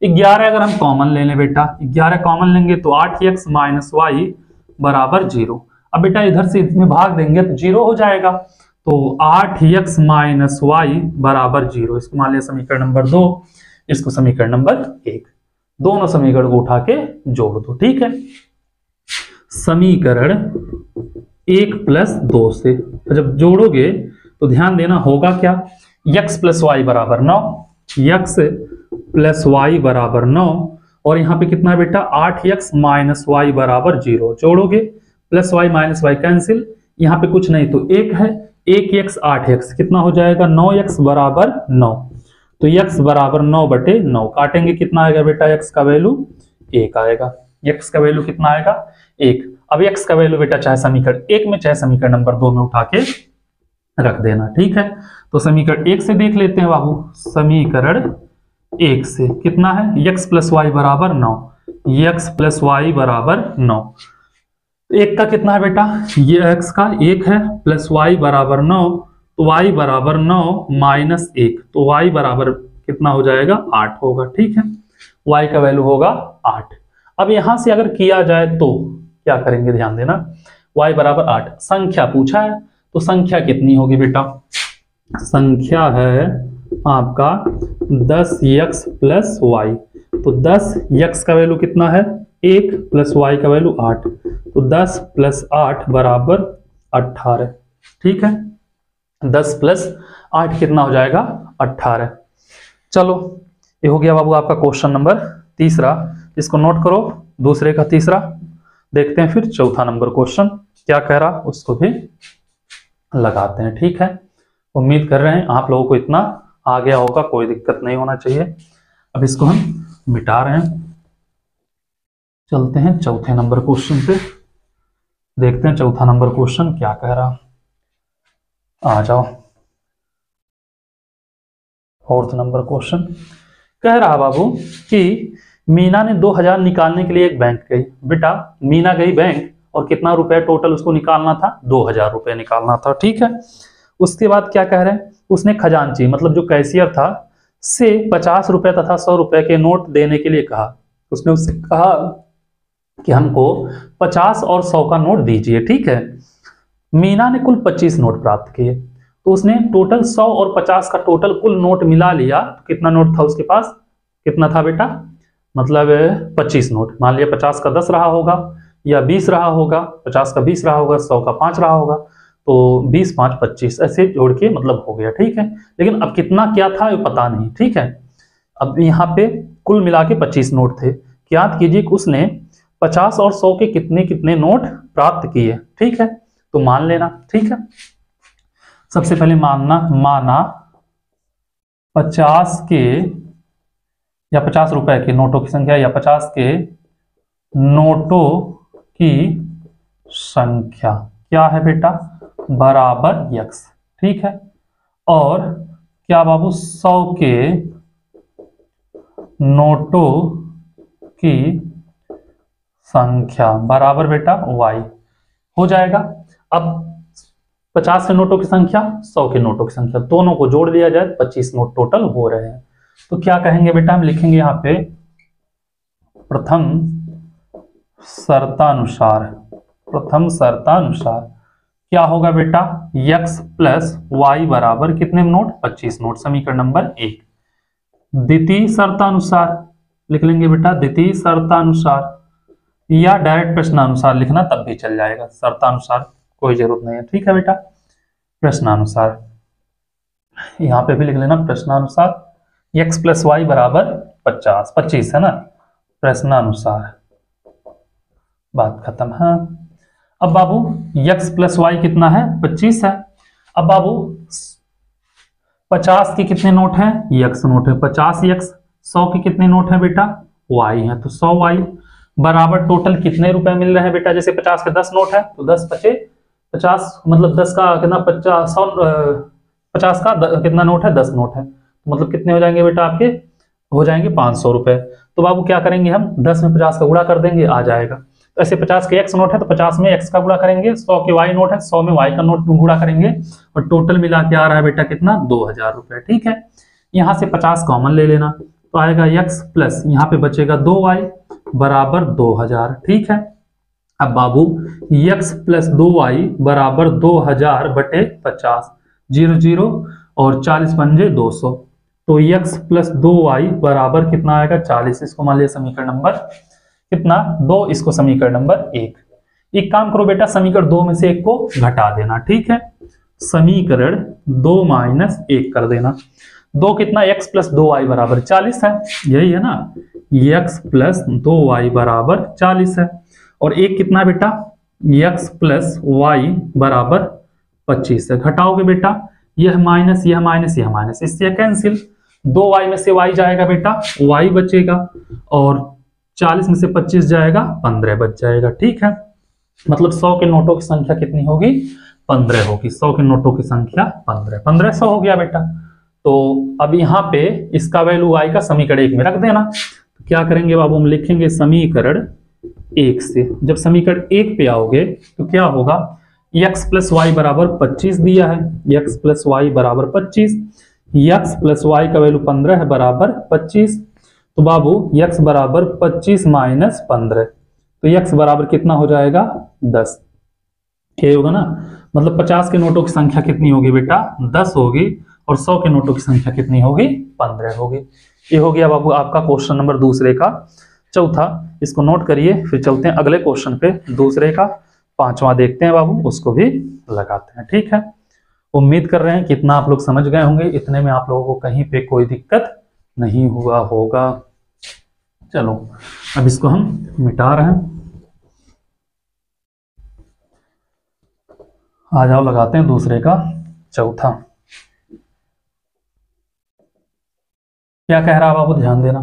11 अगर हम कॉमन ले लें बेटा, 11 कॉमन लेंगे तो 8x माइनस y बराबर 0। अब बेटा इधर से इसमें भाग देंगे तो 0 हो जाएगा, तो 8x माइनस वाई बराबर 0। इसको मान लिया समीकरण नंबर 2, इसको समीकरण नंबर 1। दोनों समीकरण को उठा के जोड़ दो। ठीक है, समीकरण 1 प्लस 2 से जब जोड़ोगे तो ध्यान देना होगा क्या? x प्लस वाई बराबर 9, x प्लस वाई बराबर 9, और यहाँ पे कितना है बेटा? 8x माइनस वाई बराबर 0। जोड़ोगे plus Y minus Y cancel, यहाँ पे कुछ नहीं तो 1 है, 1x 8x कितना हो जाएगा? 9x बराबर 9। तो x बराबर 9/9 काटेंगे, कितना आएगा बेटा? x का वैल्यू 1 आएगा। x का वैल्यू कितना आएगा? 1। अब x का वैल्यू बेटा चाहे समीकरण 1 में चाहे समीकरण नंबर 2 में उठा के रख देना। ठीक है, तो समीकरण 1 से देख लेते हैं बाबू। समीकरण 1 से कितना है? x प्लस वाई बराबर 9, x प्लस वाई बराबर 9। 1 का कितना है बेटा? ये x का 1 है, प्लस y बराबर 9, तो y बराबर 9 माइनस 1, तो y बराबर कितना हो जाएगा? 8 होगा। ठीक है, y का वैल्यू होगा 8। अब यहां से अगर किया जाए तो क्या करेंगे? ध्यान देना, y बराबर 8, संख्या पूछा है तो संख्या कितनी होगी बेटा? संख्या है आपका 10x प्लस वाई, तो 10x का वैल्यू कितना है? 1 प्लस y का वैल्यू 8, तो 10 प्लस 8 बराबर 18। ठीक है, 10 प्लस 8 कितना हो जाएगा? 18। चलो ये हो गया बाबू आपका क्वेश्चन नंबर 3, इसको नोट करो। दूसरे का 3 देखते हैं, फिर 4था नंबर क्वेश्चन क्या कह रहा उसको भी लगाते हैं। ठीक है, उम्मीद कर रहे हैं आप लोगों को इतना आ गया होगा, कोई दिक्कत नहीं होना चाहिए। अब इसको हम मिटा रहे हैं, चलते हैं 4थे नंबर क्वेश्चन पे, देखते हैं 4था नंबर क्वेश्चन क्या कह रहा। आ जाओ, 4th नंबर क्वेश्चन कह रहा बाबू कि मीना ने 2000 निकालने के लिए एक बैंक गई। बेटा मीना गई बैंक और कितना रुपए टोटल उसको निकालना था? 2000 रुपए निकालना था। ठीक है, उसके बाद क्या कह रहे हैं? उसने खजांची मतलब जो कैशियर था से 50 रुपए तथा 100 रुपए के नोट देने के लिए कहा। उसने उससे कहा कि हमको 50 और 100 का नोट दीजिए। ठीक है, मीना ने कुल 25 नोट प्राप्त किए, तो उसने टोटल 100 और 50 का टोटल कुल नोट मिला लिया। कितना नोट था उसके पास, कितना था बेटा, मतलब 25 नोट। मान लिया 50 का 10 रहा होगा या 20 रहा होगा, 50 का 20 रहा होगा, 100 का 5 रहा होगा, तो 20 5 25 ऐसे जोड़ के मतलब हो गया। ठीक है, लेकिन अब कितना क्या था ये पता नहीं। ठीक है, अब यहाँ पे कुल मिला के 25 नोट थे। याद कीजिए कि उसने 50 और 100 के कितने कितने नोट प्राप्त किए। ठीक है, तो मान लेना। ठीक है, सबसे पहले माना 50 के या 50 रुपए के नोटों की संख्या या 50 के नोटों की संख्या क्या है बेटा, बराबर यक्स। ठीक है, और क्या बाबू 100 के नोटों की संख्या बराबर बेटा वाई हो जाएगा। अब 50 के नोटों की संख्या, 100 के नोटों की संख्या, दोनों को जोड़ दिया जाए, 25 नोट टोटल हो रहे हैं। तो क्या कहेंगे बेटा, हम लिखेंगे यहां पे प्रथम शर्तानुसार। प्रथम शर्तानुसार क्या होगा बेटा, x प्लस वाई बराबर कितने नोट, 25 नोट, समीकरण नंबर 1। द्वितीय शर्तानुसार लिख लेंगे बेटा, द्वितीय शर्तानुसार, या डायरेक्ट प्रश्नानुसार लिखना तब भी चल जाएगा, शर्तानुसार कोई जरूरत नहीं है। ठीक है बेटा, प्रश्नानुसार यहां पे भी लिख लेना प्रश्नानुसार, x प्लस वाई बराबर 25 है ना, प्रश्नानुसार, बात खत्म है। अब बाबू x प्लस वाई कितना है, 25 है। अब बाबू 50 के कितने नोट हैं, x नोट है, 50x। 100 के कितने नोट हैं बेटा, y है, तो 100y बराबर टोटल कितने रुपए मिल रहे हैं बेटा, जैसे 50 के 10 नोट है तो 10 पचे 50, मतलब 10 का कितना 50 का कितना नोट है, 10 नोट है, तो मतलब कितने हो जाएंगे बेटा आपके, हो जाएंगे 500 रुपए। तो बाबू क्या करेंगे हम, 10 में 50 का गुणा कर देंगे, आ जाएगा। तो ऐसे 50 के x नोट है तो 50 में x का गुणा करेंगे, 100 के y नोट है 100 में y का नोट गुणा करेंगे, और टोटल मिला के आ रहा है बेटा कितना, 2000 रुपए। ठीक है, यहां से 50 कॉमन ले लेना, तो आएगा x प्लस यहाँ पे बचेगा 2y बराबर 2000। ठीक है, अब बाबू x प्लस 2y बराबर 2000 बटे 50, 0 0 और 40 पंजे 200, तो x प्लस 2y बराबर कितना आएगा, 40। इसको मान लिया समीकरण नंबर कितना, 2, इसको समीकरण नंबर 1। एक काम करो बेटा, समीकरण 2 में से 1 को घटा देना। ठीक है, समीकरण 2 माइनस 1 कर देना। 2 कितना, x प्लस 2y बराबर 40 है, यही है ना, x प्लस 2y बराबर 40 है। और एक कितना बेटा, x प्लस y बराबर 25 है। घटाओगे बेटा, यह माइनस यह माइनस यह माइनस, इससे कैंसिल, 2y में से y जाएगा बेटा, y बचेगा, और 40 में से 25 जाएगा, 15 बच जाएगा। ठीक है, मतलब 100 के नोटों की संख्या कितनी होगी, 15 होगी। 100 के नोटों की संख्या 1500 हो गया बेटा। तो अब यहाँ पे इसका वैल्यू y का समीकरण 1 में रख देना। तो क्या करेंगे बाबू, हम लिखेंगे समीकरण 1 से, जब समीकरण 1 पे आओगे तो क्या होगा, x प्लस वाई बराबर 25 दिया है, x प्लस वाई बराबर 25, x प्लस वाई का वैल्यू 15 है बराबर 25, तो बाबू x बराबर 25 माइनस 15, तो x बराबर कितना हो जाएगा, 10। ये होगा ना, मतलब 50 के नोटों की संख्या कितनी होगी बेटा, 10 होगी, और 100 के नोटों की संख्या कितनी होगी, 15 होगी। ये हो गया बाबू आपका क्वेश्चन नंबर दूसरे का चौथा। इसको नोट करिए, फिर चलते हैं अगले क्वेश्चन पे, दूसरे का 5वां देखते हैं बाबू, उसको भी लगाते हैं। ठीक है, उम्मीद कर रहे हैं कि इतना आप लोग समझ गए होंगे, इतने में आप लोगों को कहीं पे कोई दिक्कत नहीं हुआ होगा। चलो अब इसको हम मिटा रहे हैं, आ जाओ लगाते हैं दूसरे का चौथा। क्या कह रहा है बाबू, ध्यान देना।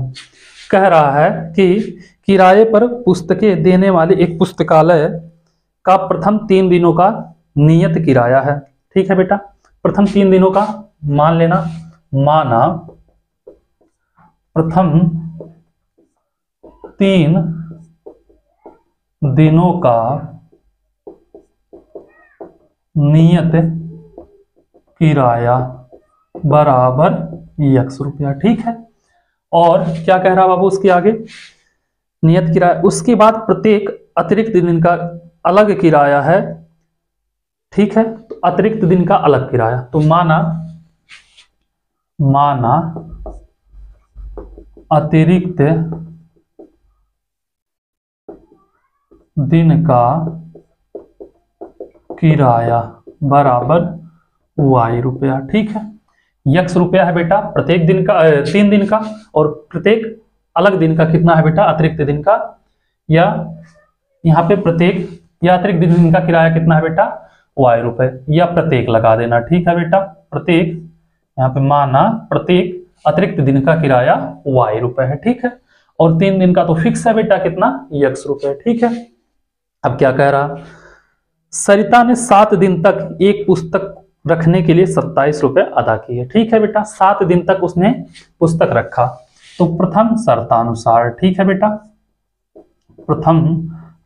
कह रहा है कि किराए पर पुस्तकें देने वाले एक पुस्तकालय का प्रथम 3 दिनों का नियत किराया है। ठीक है बेटा, प्रथम 3 दिनों का मान लेना, माना प्रथम 3 दिनों का नियत किराया बराबर x रुपया। ठीक है, और क्या कह रहा बाबू उसके आगे, नियत किराया, उसके बाद प्रत्येक अतिरिक्त दिन का अलग किराया है, ठीक है। तो अतिरिक्त दिन का अलग किराया, तो माना अतिरिक्त दिन का किराया बराबर वाई रुपया, ठीक है। यक्स रुपया है बेटा प्रत्येक दिन का 3 दिन का, और प्रत्येक अलग दिन का कितना है बेटा अतिरिक्त दिन का, या यहाँ पे प्रत्येक या अतिरिक्त दिन का किराया कितना है बेटा वाई रुपए, या प्रत्येक लगा देना, ठीक है बेटा। प्रत्येक, यहाँ पे माना प्रत्येक अतिरिक्त दिन का किराया वाई रुपए है, ठीक है। और 3 दिन का तो फिक्स है बेटा कितना यक्स रुपए, ठीक है। अब क्या कह रहा, सरिता ने 7 दिन तक एक पुस्तक रखने के लिए 27 रुपए अदा किए, ठीक है बेटा। 7 दिन तक उसने पुस्तक रखा, तो प्रथम शर्तानुसार, ठीक है बेटा, प्रथम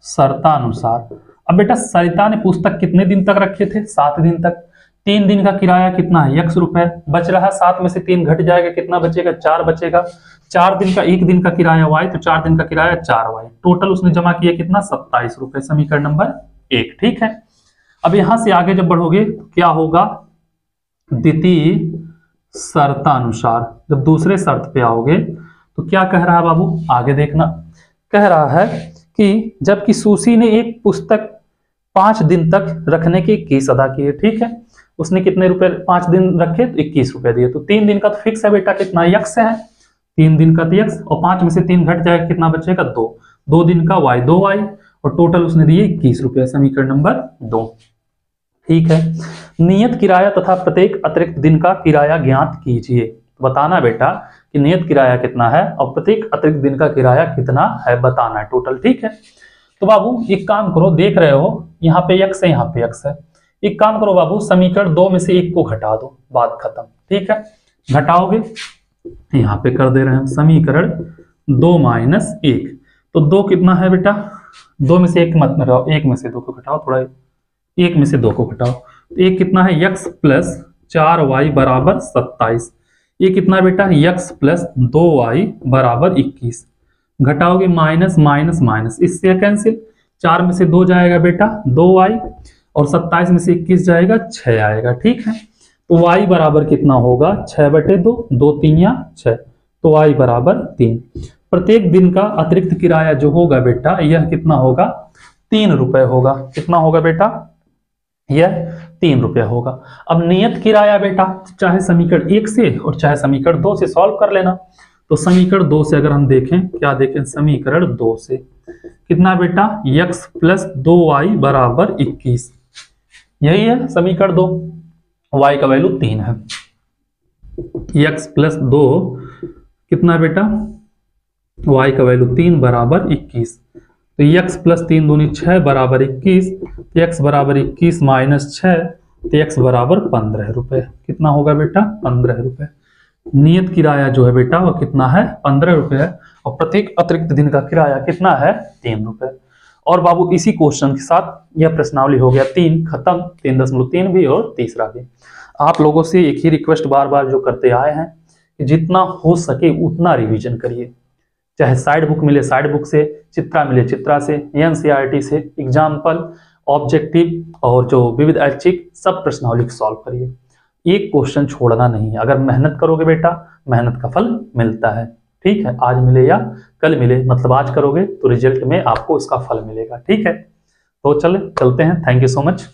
शर्तानुसार। अब बेटा सरिता ने पुस्तक कितने दिन तक रखे थे 7 दिन तक। 3 दिन का किराया कितना है यक्स रुपए, बच रहा 7 में से 3 घट जाएगा, कितना बचेगा 4 बचेगा। 4 दिन का 1 दिन का किराया वाई, तो 4 दिन का किराया 4 वाई, टोटल उसने जमा किया कितना 27 रुपए, समीकरण नंबर 1, ठीक है। अब यहां से आगे जब बढ़ोगे तो क्या होगा, द्वितीय शर्तानुसार, जब दूसरे शर्त पे आओगे तो क्या कह रहा है बाबू आगे देखना। कह रहा है कि जबकि सुशी ने एक पुस्तक 5 दिन तक रखने के 21 अदा किए, ठीक है। उसने कितने रुपए 5 दिन रखे तो 21 रुपए दिए, तो 3 दिन का तो फिक्स है बेटा कितना यक्स है, 3 दिन का तो यक्स, और 5 में से 3 घट जाएगा कितना बचेगा 2 दिन का वाई 2 वाई, और टोटल उसने दिए 21 रुपए, समीकरण नंबर 2, ठीक है। नियत किराया तथा प्रत्येक अतिरिक्त दिन का किराया ज्ञात कीजिए, तो बताना बेटा कि नियत किराया कितना है और प्रत्येक अतिरिक्त दिन का किराया कितना है बताना है टोटल, ठीक है। तो बाबू एक काम करो, देख रहे हो यहाँ पे यक्स है यहाँ पे यक्स है, एक काम करो बाबू समीकरण 2 में से 1 को घटा दो, बात खत्म, ठीक है। घटाओगे यहाँ पे कर दे रहे हैं हम समीकरण 2 माइनस 1, तो 2 कितना है बेटा 2 में से 1 मत घटाओ, 1 में से 2 को घटाओ, थोड़ा 1 में से 2 को घटाओ, तो 1 कितना है यक्स प्लस 4y बराबर 27, ये कितना बेटा यक्स प्लस 2y बराबर 21, घटाओगे माइनस माइनस माइनस, इससे कैंसिल, 4 में से 2 जाएगा बेटा 2y, और 27 में से 21 जाएगा 6 आएगा, ठीक है। तो y बराबर कितना होगा 6/2, 2 3 या 6, तो y बराबर 3। प्रत्येक दिन का अतिरिक्त किराया जो होगा बेटा यह कितना होगा 3 रुपए होगा, कितना होगा बेटा यह 3 रुपया होगा। अब नियत किराया बेटा चाहे समीकरण 1 से और चाहे समीकरण 2 से सॉल्व कर लेना, तो समीकरण 2 से अगर हम देखें, क्या देखें समीकरण 2 से कितना बेटा यक्स प्लस 2y बराबर 21, यही है समीकरण 2, y का वैल्यू 3 है, यक्स प्लस 2 कितना बेटा y का वैल्यू 3 बराबर 21, तो x प्लस 3 दूनी 6 बराबर 21, तो x बराबर 21 माइनस 6, तो x बराबर 15 रुपए, कितना होगा बेटा 15 रुपए। नियत किराया जो है बेटा वो कितना है 15 रुपए है, और प्रत्येक अतिरिक्त दिन का किराया कितना है 3 रुपए। और बाबू इसी क्वेश्चन के साथ यह प्रश्नावली हो गया 3 खत्म, 3.3 भी और तीसरा भी। आप लोगों से एक ही रिक्वेस्ट बार बार जो करते आए हैं कि जितना हो सके उतना रिवीजन करिए, चाहे साइड बुक मिले साइड बुक से, चित्रा मिले चित्रा से, एनसीईआरटी से, एग्जाम्पल, ऑब्जेक्टिव और जो विविध ऐच्छिक सब प्रश्नावली सॉल्व करिए, एक क्वेश्चन छोड़ना नहीं है। अगर मेहनत करोगे बेटा मेहनत का फल मिलता है, ठीक है। आज मिले या कल मिले, मतलब आज करोगे तो रिजल्ट में आपको इसका फल मिलेगा, ठीक है। तो चलते हैं, थैंक यू सो मच।